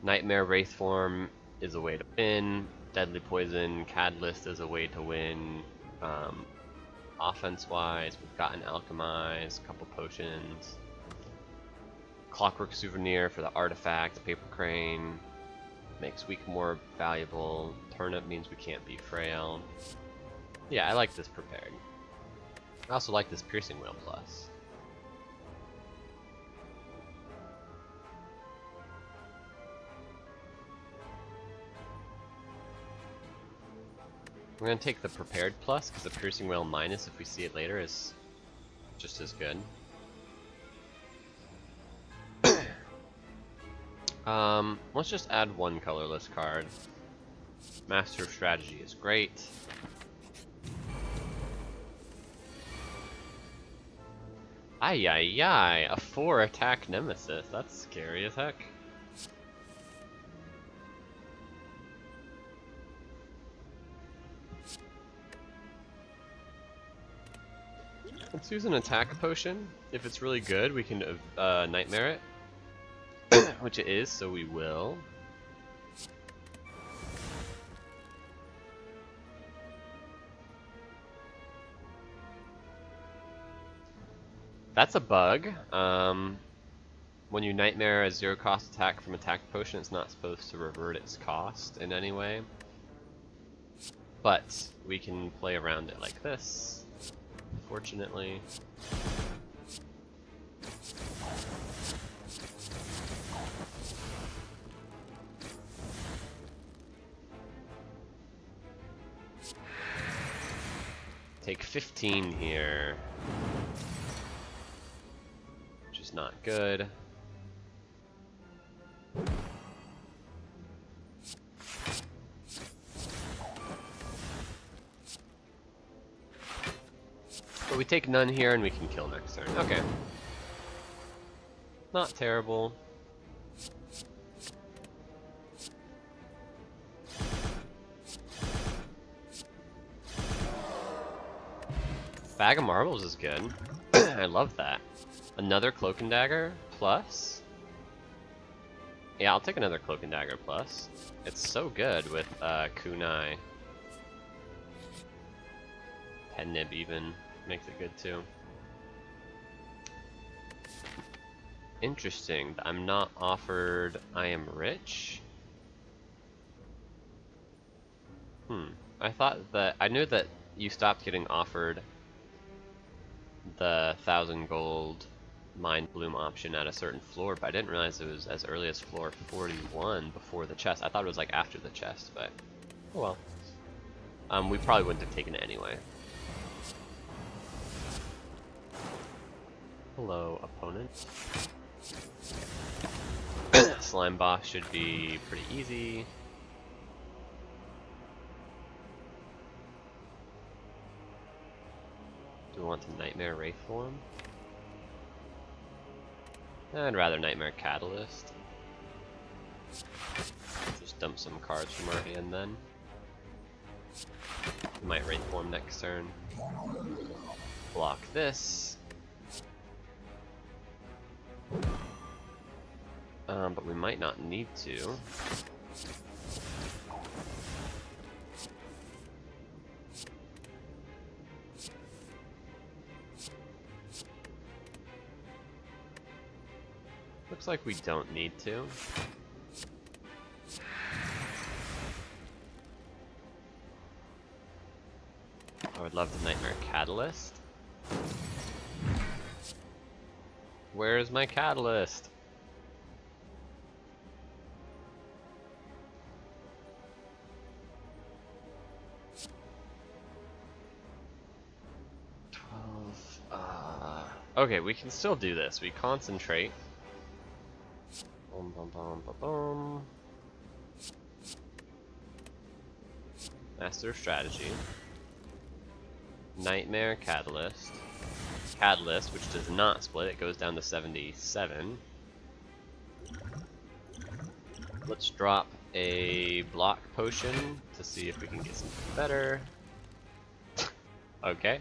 Nightmare Wraithform is a way to win. Deadly Poison, Catalyst is a way to win. Offense-wise, we've got an Alchemize, a couple potions. Clockwork Souvenir for the artifact. Paper Crane makes weak more valuable. Turnip means we can't be frail. Yeah, I like this prepared. I also like this Piercing Wheel Plus. We're going to take the Prepared Plus, because the Piercing Whale Minus, if we see it later, is just as good. Let's just add one colorless card. Master of Strategy is great. Ay ay ay, a 4 attack Nemesis. That's scary as heck. Let's use an attack potion. If it's really good, we can nightmare it, which it is, so we will. That's a bug. When you nightmare a 0-cost attack from attack potion, it's not supposed to revert its cost in any way. But we can play around it like this. Fortunately. Take 15 here. Which is not good. But we take none here and we can kill next turn. Okay. Not terrible. Bag of Marbles is good. I love that. Another Cloak and Dagger plus? Yeah, I'll take another Cloak and Dagger plus. It's so good with Kunai. Pen Nib even makes it good too. Interesting. I'm not offered I Am Rich. I thought that I knew that you stopped getting offered the 1,000 gold Mind Bloom option at a certain floor, but I didn't realize it was as early as floor 41 before the chest. I thought it was like after the chest, but oh well. We probably wouldn't have taken it anyway. Hello, opponent. Slime boss should be pretty easy. Do we want to Nightmare Wraithform? I'd rather Nightmare Catalyst. Just dump some cards from our hand then. We might Wraithform next turn. Block this. But we might not need to. Looks like we don't need to. I would love the Nightmare Catalyst. Where's my Catalyst? Okay, we can still do this. We concentrate. Boom, boom, boom, boom, boom. Master of Strategy. Nightmare Catalyst. Catalyst, which does not split, it goes down to 77. Let's drop a block potion to see if we can get something better. Okay.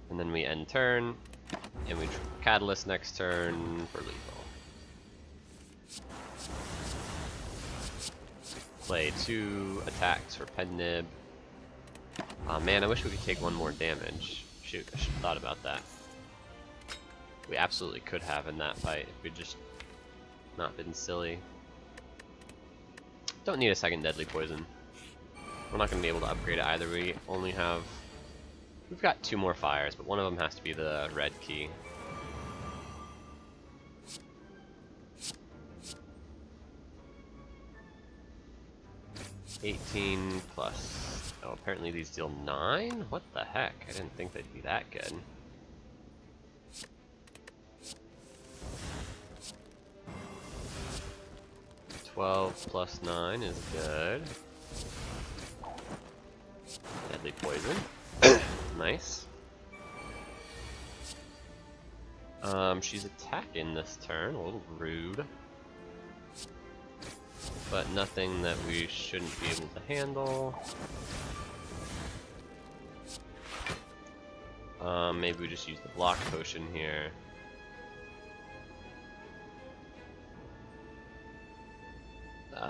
And then we end turn, and we Catalyst next turn for lethal. Play 2 attacks for Pen Nib. Aw man, I wish we could take 1 more damage. Shoot, I should have thought about that. We absolutely could have in that fight if we'd just not been silly. Don't need a second Deadly Poison. We're not going to be able to upgrade it either. We only have... We've got 2 more fires, but one of them has to be the red key. $18 plus... Oh, apparently these deal 9? What the heck? I didn't think they'd be that good. $12 plus 9 is good. Deadly Poison. Nice. She's attacking this turn, a little rude. But nothing that we shouldn't be able to handle. Maybe we just use the block potion here.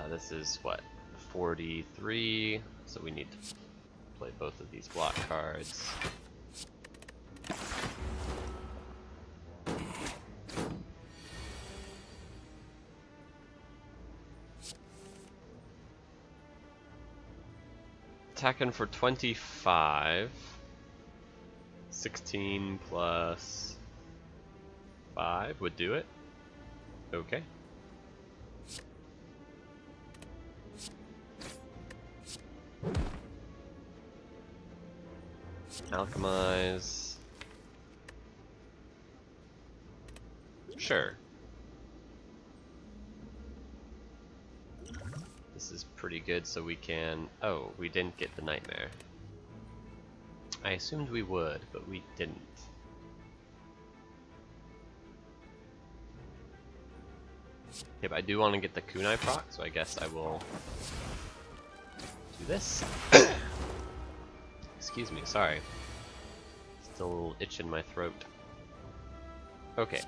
This is what, 43, so we need to play both of these block cards. Attacking for 25. 16 plus 5 would do it. Okay. Alchemize. Sure. This is pretty good, so we can... Oh, we didn't get the Nightmare. I assumed we would, but we didn't. Okay, but I do want to get the kunai proc, so I guess I will do this. Excuse me, sorry. Still a little itch in my throat. Okay.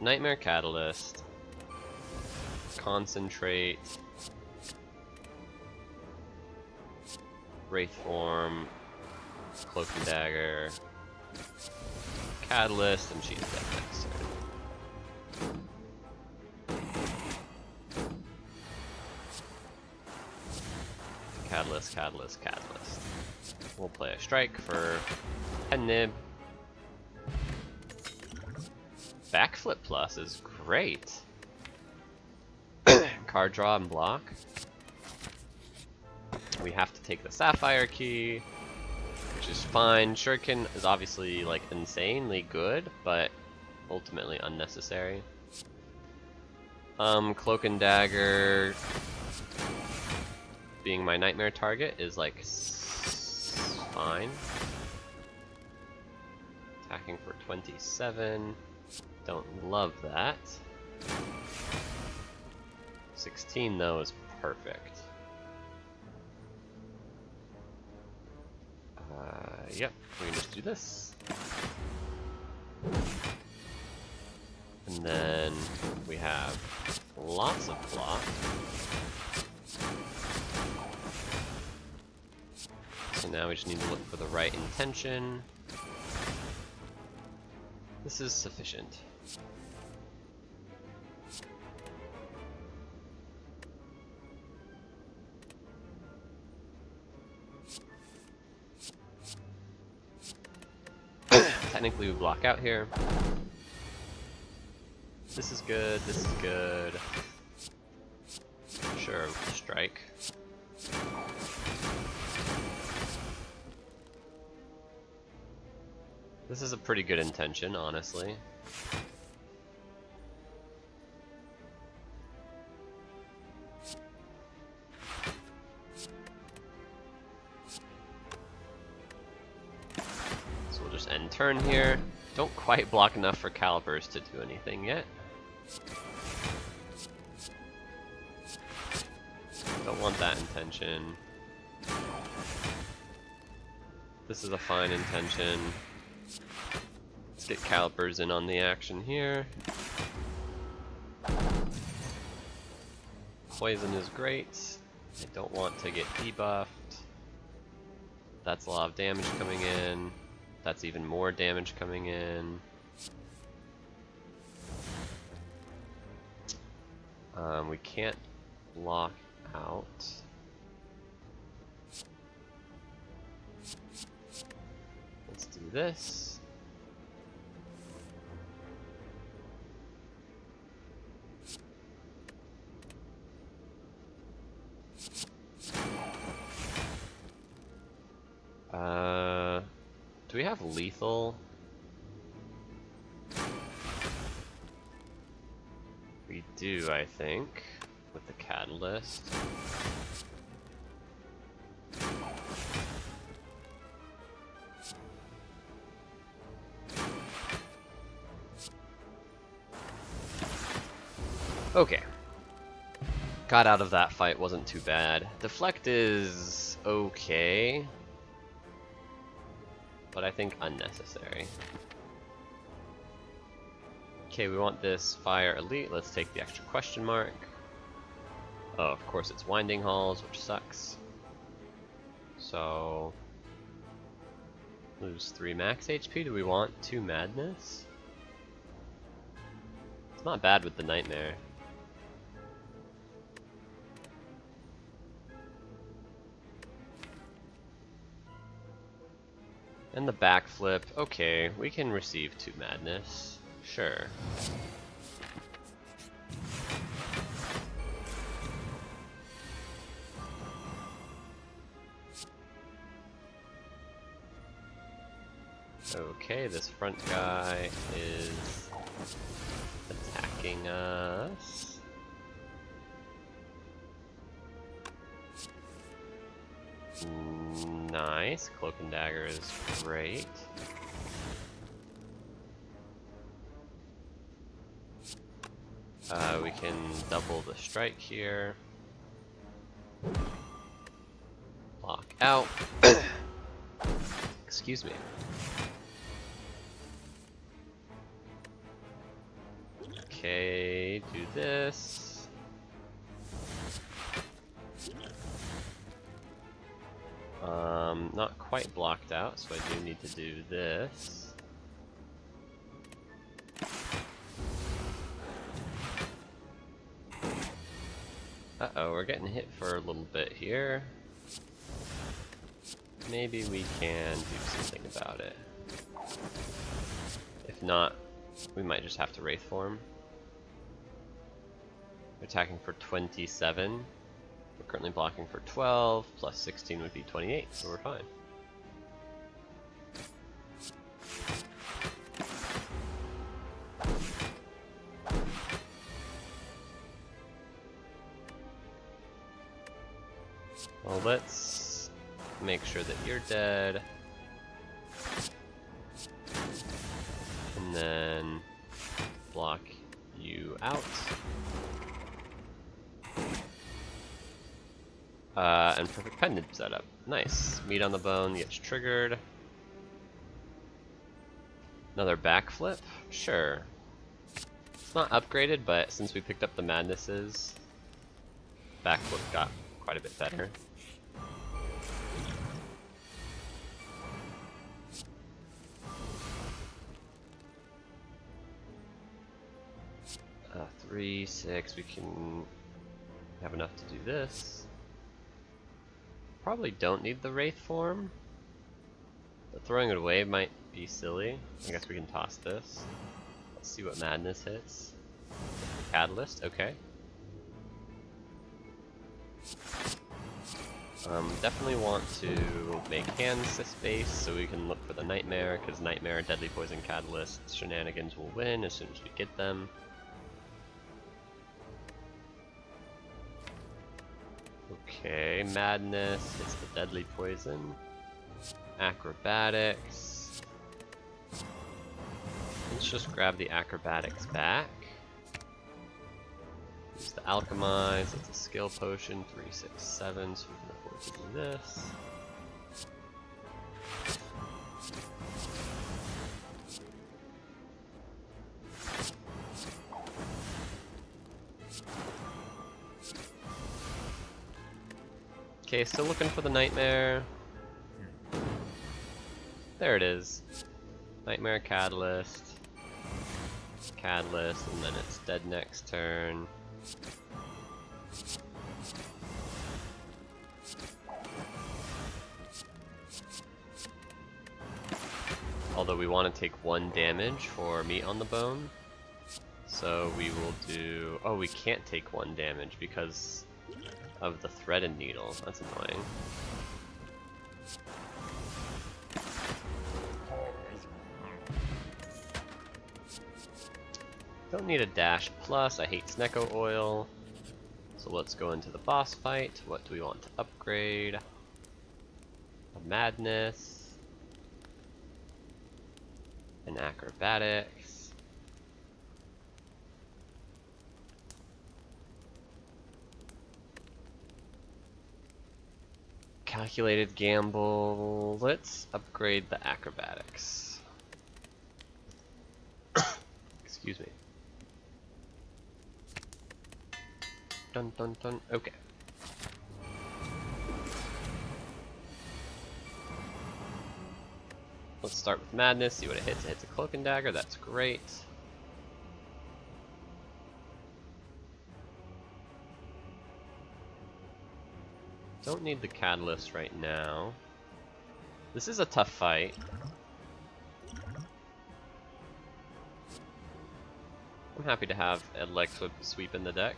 Nightmare Catalyst. Concentrate. Wraith Form. Cloak and Dagger. Catalyst, and she's dead next turn. Catalyst, Catalyst, Catalyst. We'll play a strike for Pen Nib. Backflip plus is great. Card draw and block. We have to take the Sapphire key, which is fine. Shuriken is obviously like insanely good, but ultimately unnecessary. Cloak and Dagger being my nightmare target is like fine. Attacking for 27. Don't love that. 16 though is perfect. Yep, we can just do this. And then we have lots of block. So now we just need to look for the right intention. This is sufficient. Technically we block out here. This is good, this is good. Sure, strike. This is a pretty good intention, honestly. So we'll just end turn here. Don't quite block enough for calipers to do anything yet. Don't want that intention. This is a fine intention. Let's get calipers in on the action here. Poison is great. I don't want to get debuffed. That's a lot of damage coming in. That's even more damage coming in. We can't block out. Let's do this. Do we have lethal? We do, I think, with the catalyst. Okay. Got out of that fight, wasn't too bad. Deflect is okay, but I think unnecessary. Okay, we want this fire elite. Let's take the extra question mark. Oh, of course it's winding halls, which sucks. So lose 3 max HP. Do we want 2 madness? It's not bad with the nightmare. And the backflip. Okay, we can receive 2 madness. Sure. Okay, this front guy is attacking us. Nice. Cloak and dagger is great. We can double the strike here. Lock out. Excuse me. Okay, do this. Not quite blocked out, so I do need to do this. Uh-oh, we're getting hit for a little bit here. Maybe we can do something about it. If not, we might just have to Wraith form. We're attacking for 27. We're currently blocking for 12, plus 16 would be 28, so we're fine. Well, let's make sure that you're dead. And then block you out. And perfect pendant setup. Nice. Meat on the bone gets triggered. Another backflip? Sure. It's not upgraded, but since we picked up the madnesses, backflip got quite a bit better. 3, 6, we can have enough to do this. Probably don't need the Wraith form, but throwing it away might be silly. I guess we can toss this. Let's see what madness hits. Catalyst, okay. Definitely want to make hand space so we can look for the Nightmare, because Nightmare, Deadly Poison, Catalyst, Shenanigans will win as soon as we get them. Okay, Madness, it's the Deadly Poison. Acrobatics. Let's just grab the Acrobatics back. Use the Alchemize, it's a skill potion, 3, 6, 7, so we can afford to do this. Okay, still looking for the Nightmare. There it is. Nightmare Catalyst. Catalyst, and then it's dead next turn. Although we want to take 1 damage for meat on the bone. So we will do... Oh, we can't take 1 damage because of the thread and needle. That's annoying. Don't need a dash plus. I hate Snecko oil. So let's go into the boss fight. What do we want to upgrade? A Madness. An Acrobatics. Calculated gamble. Let's upgrade the Acrobatics. Excuse me. Dun dun dun. Okay. Let's start with Madness, see what it hits. It hits a Cloak and Dagger, that's great. Don't need the Catalyst right now. This is a tough fight. I'm happy to have a leg sweep in the deck.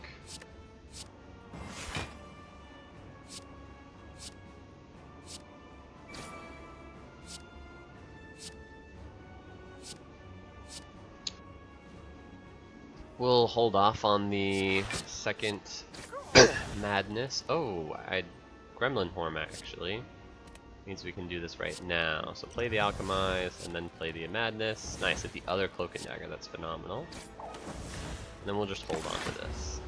We'll hold off on the second Madness. Oh, Gremlin Horn actually. Means we can do this right now. So play the Alchemize and then play the Madness. Nice, hit the other Cloak and Dagger, that's phenomenal. And then we'll just hold on to this.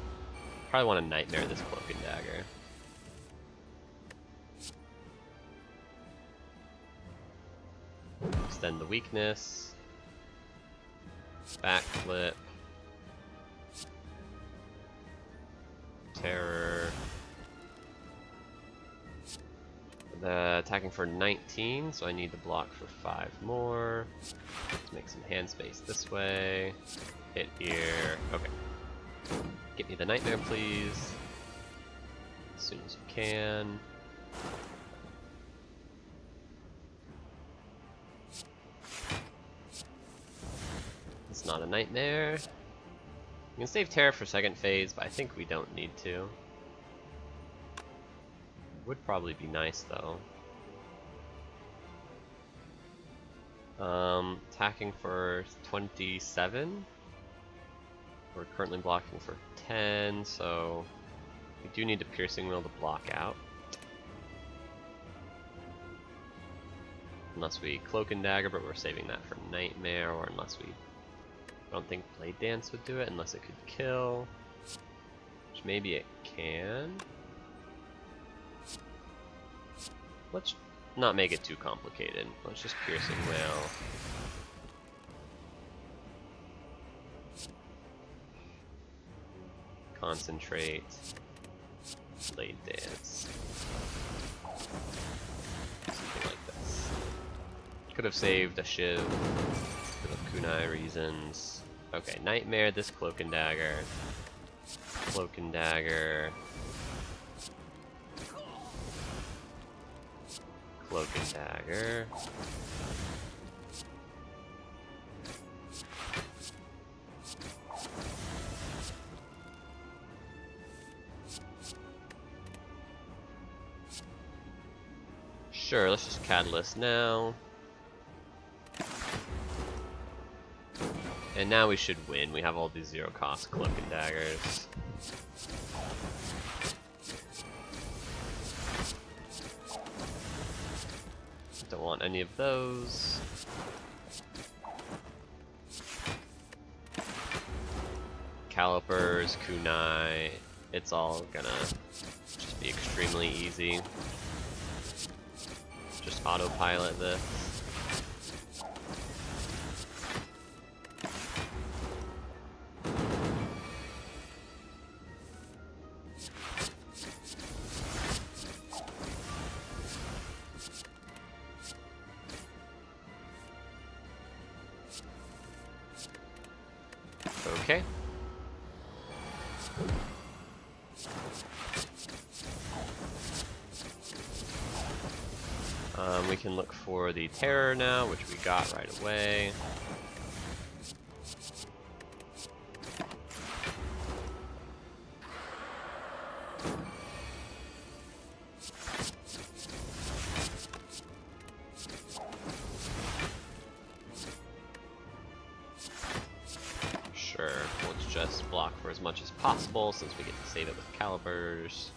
Probably want to Nightmare this Cloak and Dagger. Extend the weakness. Backflip. Terror. Attacking for 19, so I need to block for 5 more. Let's make some hand space this way. Hit here. Okay. Get me the Nightmare, please. As soon as you can. It's not a Nightmare. We can save Terror for second phase, but I think we don't need to. Would probably be nice though. Attacking for 27. We're currently blocking for 10, so we do need a Piercing Wheel to block out. Unless we Cloak and Dagger, but we're saving that for Nightmare, or unless we... I don't think Blade Dance would do it, unless it could kill. Which maybe it can. Let's not make it too complicated. Let's just Piercing Whale. Concentrate. Blade Dance. Something like this. Could have saved a Shiv for the kunai reasons. Okay, Nightmare, this Cloak and Dagger. Cloak and Dagger. Cloak and Dagger. Sure, let's just Catalyst now. And now we should win. We have all these zero cost Cloak and Daggers. Don't want any of those. Calipers, Kunai, it's all gonna just be extremely easy. Just autopilot this. Okay. We can look for the Terror now, which we got right away. Sure, let's just block for as much as possible since we get to save it with Calibers.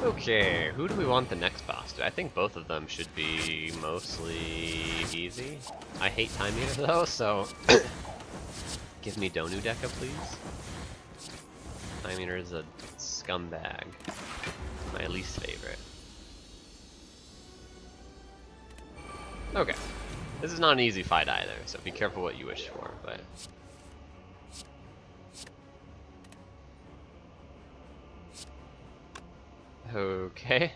Okay, who do we want the next boss to? I think both of them should be mostly easy. I hate Time Eater though, so give me Donu Deca, please. Time Eater is a scumbag. My least favorite. Okay. This is not an easy fight either, so be careful what you wish for, but... Okay.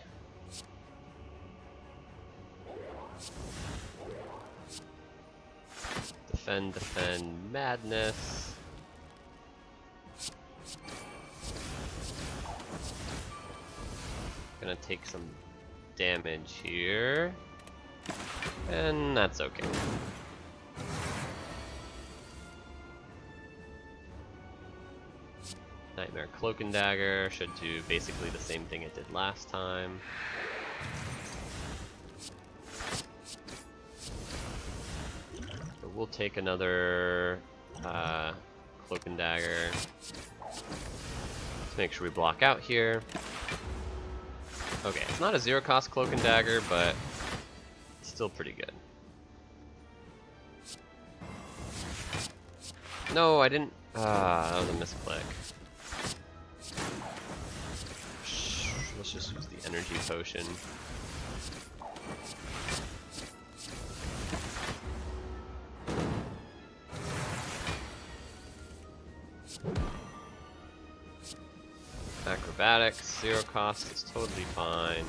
Defend, defend, madness. Gonna take some damage here. And that's okay. Nightmare Cloak and Dagger should do basically the same thing it did last time. So we'll take another Cloak and Dagger. Let's make sure we block out here. Okay, it's not a zero cost Cloak and Dagger, but it's still pretty good. No, I didn't. That was a misclick. Let's just use the energy potion. Acrobatics, zero cost is totally fine.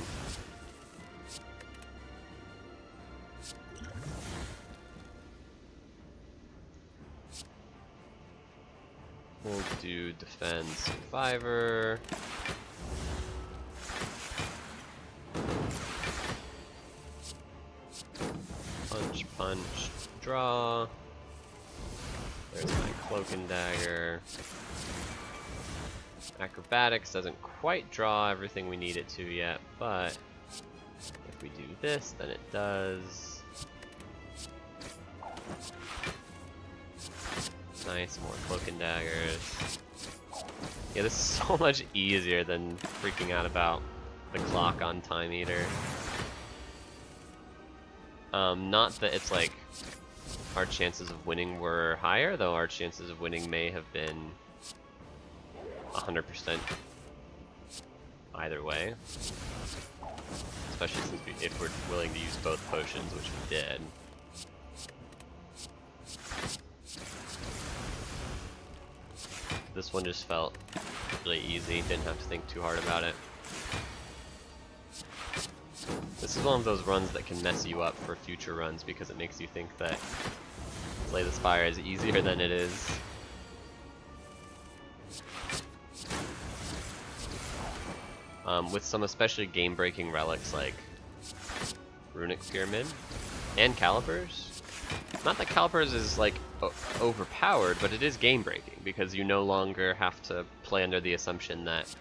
We'll do defend survivor. Punch, punch, draw. There's my Cloak and Dagger. Acrobatics doesn't quite draw everything we need it to yet, but if we do this, then it does. Nice, more Cloak and Daggers. Yeah, this is so much easier than freaking out about the clock on Time Eater. Not that it's like our chances of winning were higher, though our chances of winning may have been 100% either way. Especially since if we're willing to use both potions, which we did. This one just felt really easy, didn't have to think too hard about it. This is one of those runs that can mess you up for future runs because it makes you think that Slay the Spire is easier than it is. With some especially game-breaking relics like Runic Pyramid and Calipers. Not that Calipers is like overpowered, but it is game-breaking because you no longer have to play under the assumption that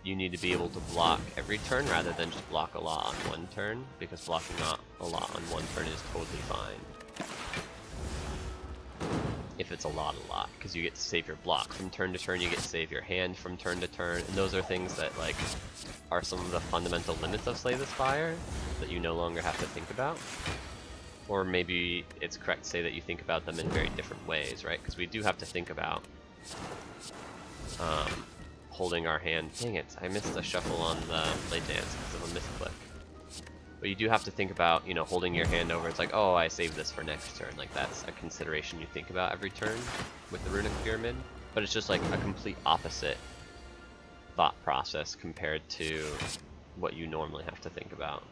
you need to be able to block every turn rather than just block a lot on one turn, because blocking not a lot on one turn is totally fine. If it's a lot, because you get to save your block from turn to turn, you get to save your hand from turn to turn, and those are things that like are some of the fundamental limits of Slay the Spire that you no longer have to think about. Or maybe it's correct to say that you think about them in very different ways, right? Because we do have to think about holding our hand. Dang it, I missed a shuffle on the blade dance because of a misclick. But you do have to think about, you know, holding your hand over. It's like, oh, I saved this for next turn. Like, that's a consideration you think about every turn with the Runic Pyramid. But it's just like a complete opposite thought process compared to what you normally have to think about.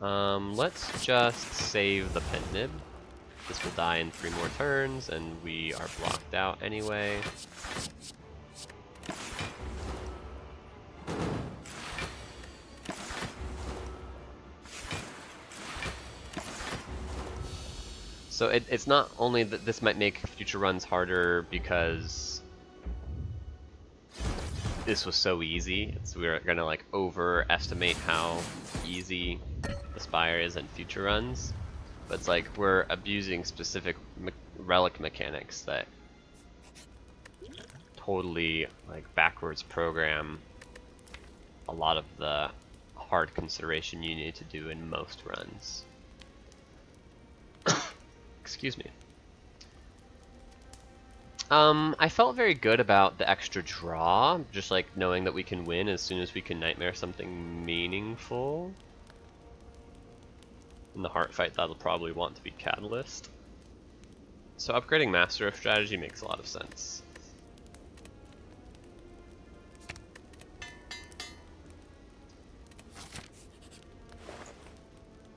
Let's just save the Pent Nib. This will die in 3 more turns, and we are blocked out anyway. So it's not only that this might make future runs harder because this was so easy, we're gonna like overestimate how easy the Spire is in future runs, but it's like we're abusing specific relic mechanics that totally like backwards program a lot of the hard consideration you need to do in most runs. Excuse me. I felt very good about the extra draw, just like knowing that we can win as soon as we can nightmare something meaningful. In the heart fight, that'll probably want to be Catalyst. So upgrading Master of Strategy makes a lot of sense.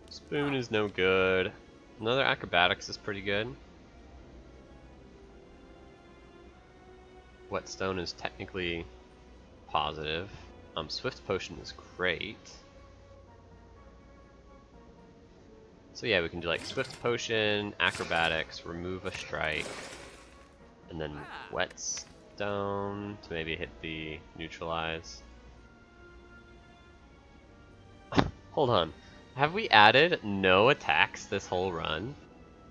Spoon is no good. Another Acrobatics is pretty good. Whetstone is technically positive. Swift Potion is great. So yeah, we can do like Swift Potion, Acrobatics, remove a strike, and then Whetstone to maybe hit the neutralize. Hold on. Have we added no attacks this whole run?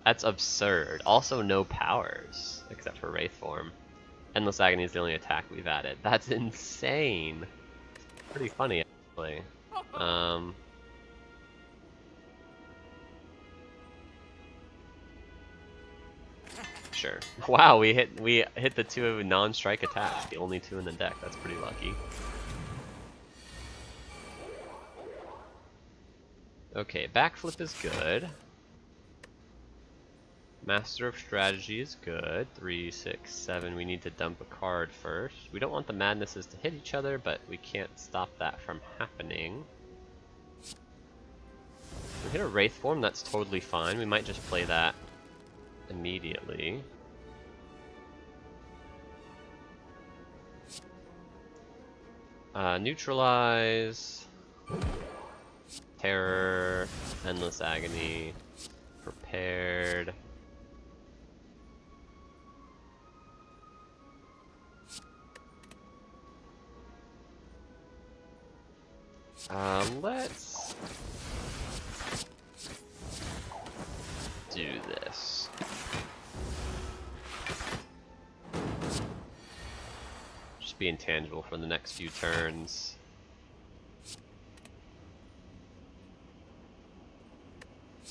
That's absurd. Also no powers, except for Wraith Form. Endless Agony is the only attack we've added. That's insane. Pretty funny, actually. Sure. Wow, we hit the 2 non-strike attacks, the only 2 in the deck. That's pretty lucky. Okay, Backflip is good. Master of Strategy is good. 3, 6, 7. We need to dump a card first. We don't want the Madnesses to hit each other, but we can't stop that from happening. We hit a Wraith Form, that's totally fine. We might just play that immediately. Neutralize. Terror. Endless Agony. Prepared. Let's do this. Just be intangible for the next few turns.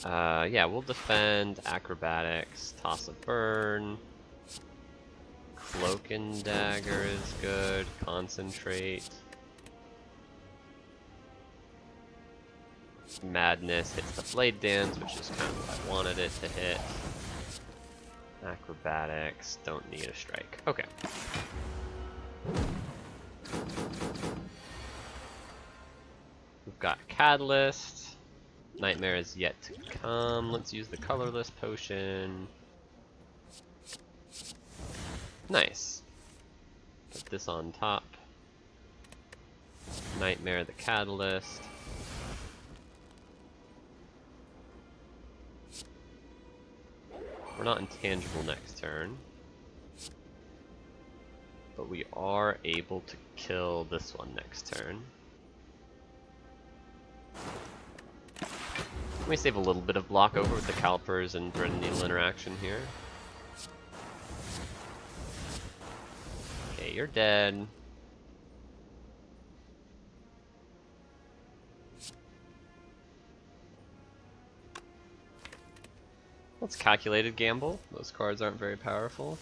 Yeah, we'll defend, Acrobatics, toss a burn. Cloak and Dagger is good, Concentrate. Madness hits the Blade Dance, which is kind of what I wanted it to hit. Acrobatics, don't need a strike. Okay. We've got Catalyst. Nightmare is yet to come. Let's use the colorless potion. Nice. Put this on top. Nightmare the catalyst. We're not intangible next turn. But we are able to kill this one next turn. Let me save a little bit of block over with the calipers and thread needle interaction here. Okay, you're dead. Let's calculated gamble. Those cards aren't very powerful.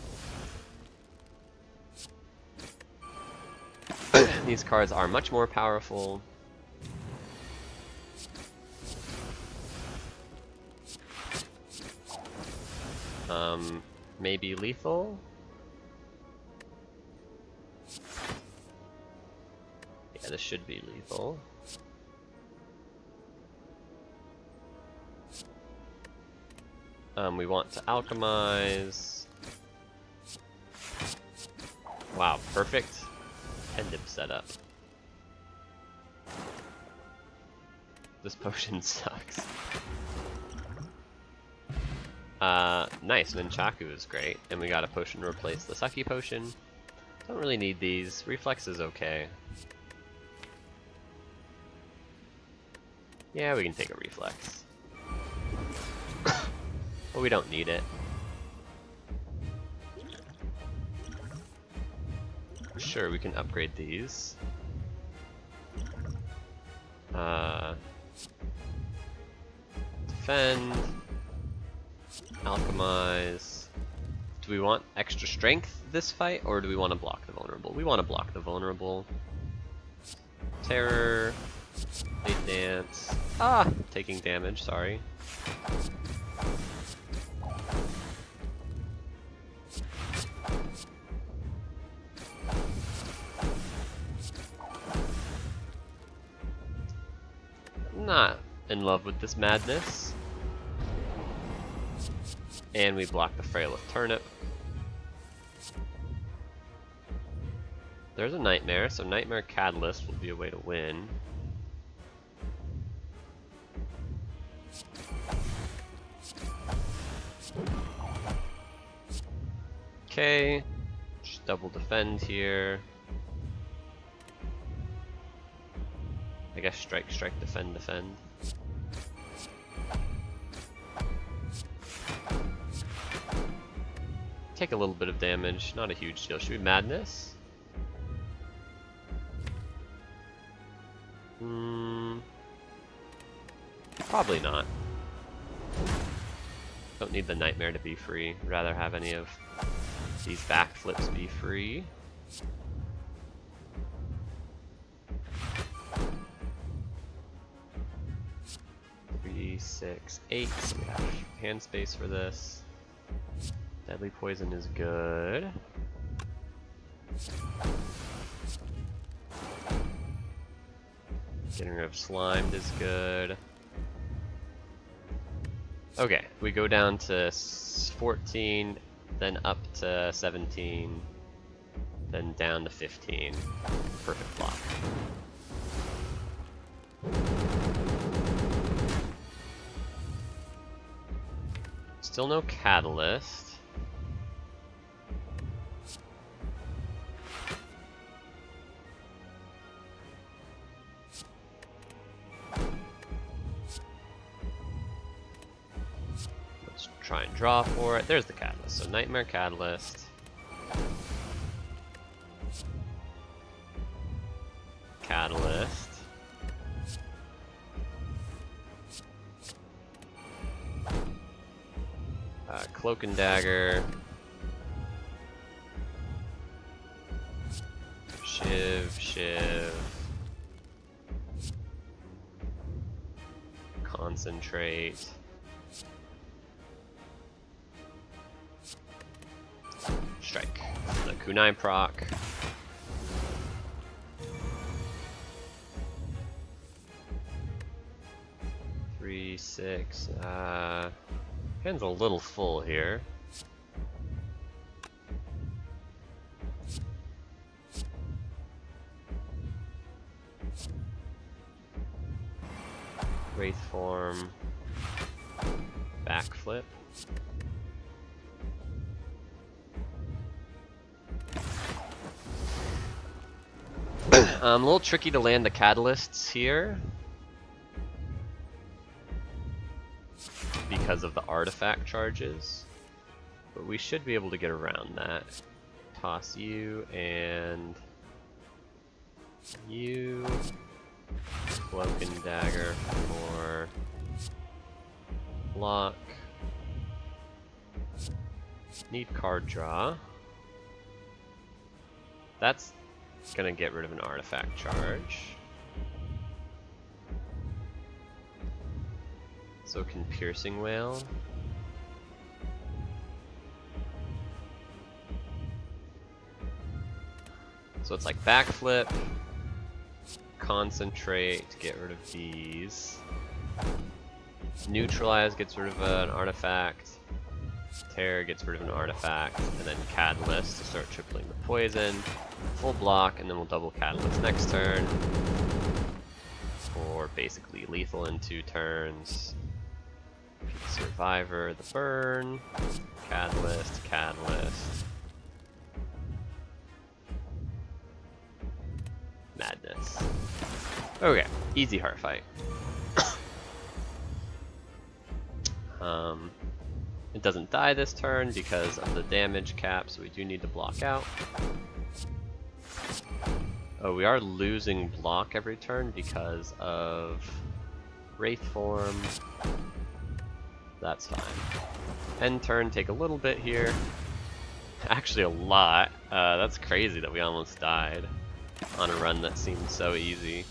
These cards are much more powerful. Maybe lethal? Yeah, this should be lethal. We want to alchemize. Wow, perfect Pendip setup. This potion sucks. Nice, Nunchaku is great, and we got a potion to replace the sucky potion. Don't really need these. Reflex is okay. Yeah, we can take a reflex. But we don't need it. Sure, we can upgrade these. Defend. Alchemize. Do we want extra strength this fight, or do we want to block the vulnerable? We want to block the vulnerable. Terror. Late dance. Ah! Taking damage, sorry. Not in love with this madness. And we block the Frail of Turnip. There's a Nightmare, so Nightmare Catalyst will be a way to win. Okay, just double defend here. I guess strike, strike, defend, defend. Take a little bit of damage, not a huge deal. Should we Madness? Probably not. Don't need the Nightmare to be free. Rather have any of these backflips be free. Three, 6, 8. So we have hand space for this. Deadly Poison is good. Getting rid of Slimed is good. Okay, we go down to 14, then up to 17, then down to 15. Perfect block. Still no Catalyst. Try and draw for it. There's the Catalyst. So Nightmare Catalyst. Catalyst. Cloak and Dagger. Shiv. Concentrate. Strike. The Kunai proc. Three, 6. Hand's a little full here. Wraith form. Backflip. A little tricky to land the catalysts here because of the artifact charges, but we should be able to get around that. Toss you and you. Cloak and dagger for block. Need card draw. That's gonna get rid of an artifact charge. So can Piercing Wail. So it's like backflip, concentrate to get rid of these. Neutralize gets rid of an artifact. Terror gets rid of an artifact, and then Catalyst to start tripling the poison. Full block, and then we'll double Catalyst next turn. For basically lethal in 2 turns. Survivor, the burn. Catalyst, Catalyst. Madness. Okay, easy heart fight. It doesn't die this turn because of the damage cap, so we do need to block out. Oh, we are losing block every turn because of Wraith form. That's fine. End turn, take a little bit here. Actually a lot. That's crazy that we almost died on a run that seemed so easy.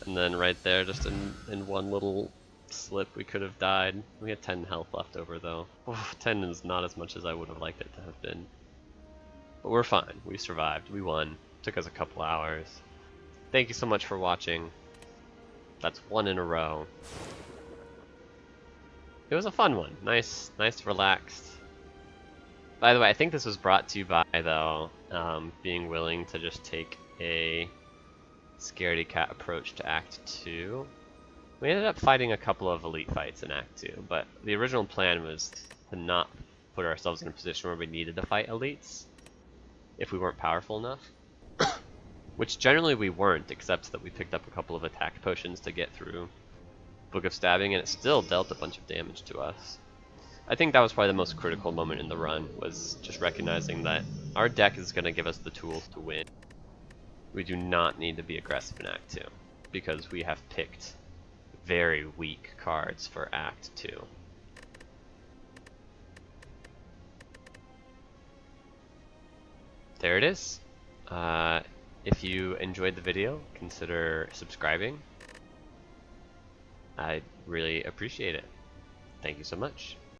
And then right there, just in one little slip, we could have died. We had 10 health left over though. 10 is not as much as I would have liked it to have been. But we're fine. We survived. We won. Took us a couple hours. Thank you so much for watching. That's 1 in a row. It was a fun one. Nice, relaxed. By the way, I think this was brought to you by, though, being willing to just take a scaredy cat approach to Act 2. We ended up fighting a couple of elite fights in Act 2, but the original plan was to not put ourselves in a position where we needed to fight elites if we weren't powerful enough. Which generally we weren't, except that we picked up a couple of attack potions to get through Book of Stabbing, and it still dealt a bunch of damage to us. I think that was probably the most critical moment in the run, was just recognizing that our deck is going to give us the tools to win. We do not need to be aggressive in Act 2, because we have picked very weak cards for Act 2. There it is. If you enjoyed the video, consider subscribing. I'd really appreciate it. Thank you so much.